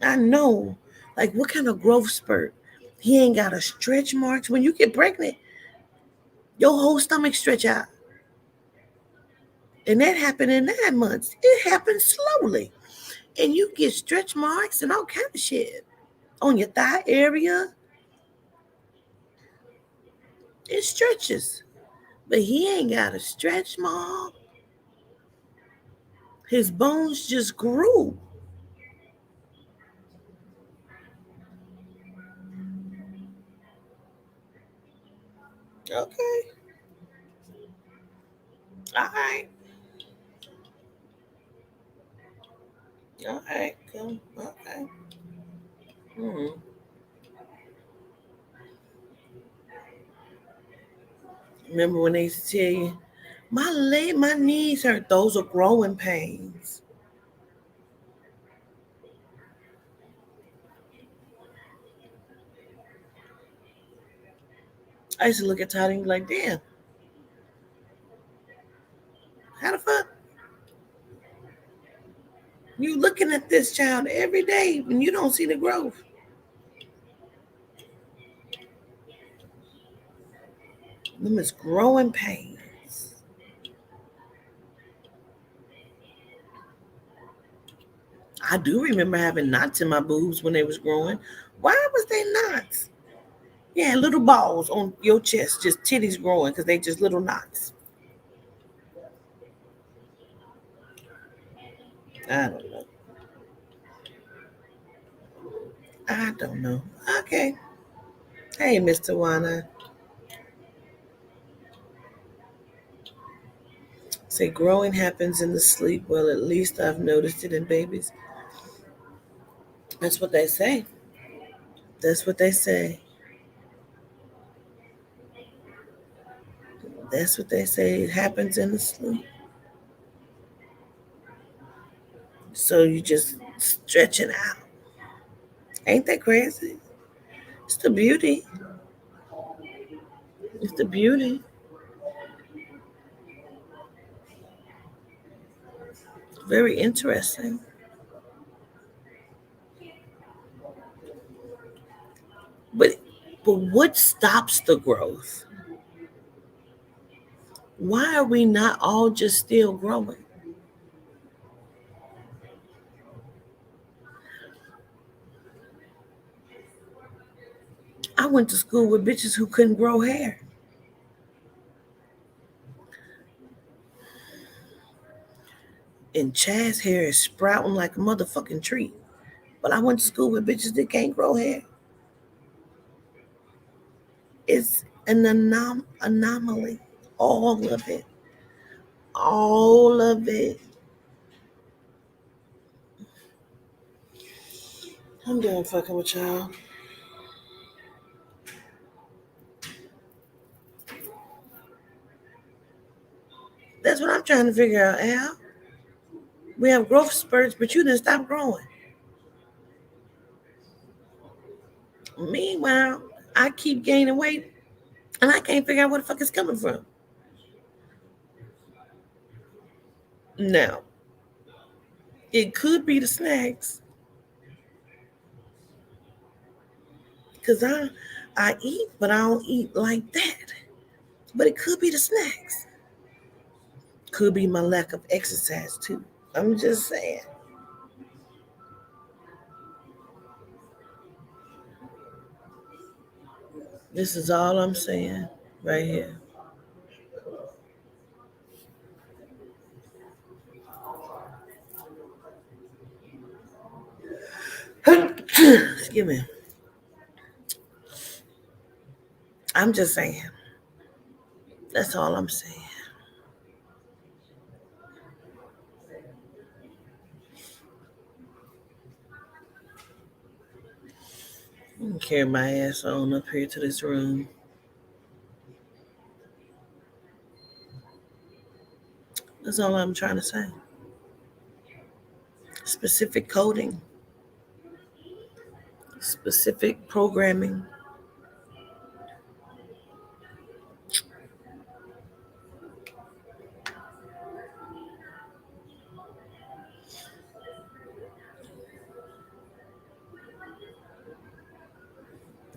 I know. Like, what kind of growth spurt? He ain't got a stretch marks. When you get pregnant, your whole stomach stretch out. And that happened in 9 months. It happened slowly. And you get stretch marks and all kind of shit on your thigh area. It stretches. But he ain't got a stretch mark. His bones just grew. Okay. All right. All right. Come. Okay. Hmm. Remember when they used to tell you, my knees hurt. Those are growing pains. I used to look at Todd and be like, damn, how the fuck you looking at this child every day and you don't see the growth? Them is growing pains. I do remember having knots in my boobs when they was growing. Why was they knots? Yeah, little balls on your chest, just titties growing because they just little knots. I don't know. I don't know. Okay. Hey, Mr. Wana. Say growing happens in the sleep. Well, at least I've noticed it in babies. That's what they say. That's what they say. That's what they say. It happens in the sleep. So you just stretching out. Ain't that crazy? It's the beauty. It's the beauty. Very interesting. But but what stops the growth? Why are we not all just still growing? I went to school with bitches who couldn't grow hair. And Chad's hair is sprouting like a motherfucking tree. But I went to school with bitches that can't grow hair. It's an anomaly. All of it. All of it. I'm done fucking with y'all. That's what I'm trying to figure out, Al. We have growth spurts, but you didn't stop growing. Meanwhile, I keep gaining weight and I can't figure out where the fuck it's coming from. Now, it could be the snacks. Cause I eat, but I don't eat like that. But it could be the snacks. Could be my lack of exercise too. I'm just saying. This is all I'm saying right here. Excuse me. I'm just saying. That's all I'm saying. I'm gonna carry my ass on up here to this room. That's all I'm trying to say. Specific coding, specific programming.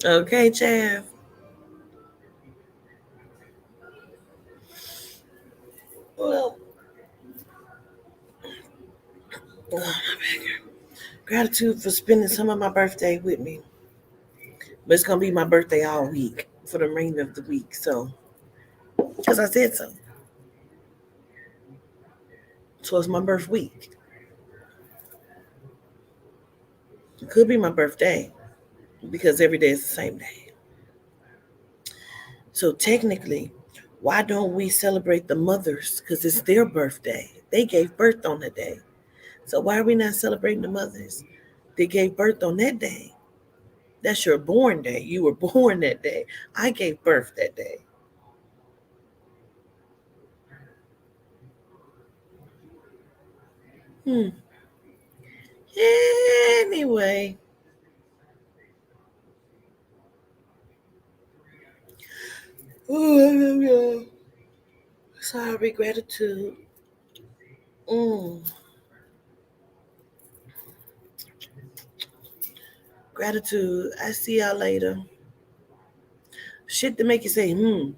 Okay, Chav. Well, gratitude for spending some of my birthday with me. But it's gonna be my birthday all week for the remainder of the week. So, because I said so. So it's my birth week. It could be my birthday because every day is the same day. So technically, why don't we celebrate the mothers? Because it's their birthday. They gave birth on the day. So why are we not celebrating the mothers? They gave birth on that day. That's your born day. You were born that day. I gave birth that day. Hmm. Anyway. Oh, sorry, gratitude. Mm. Gratitude. I see y'all later. Shit to make you say, hmm.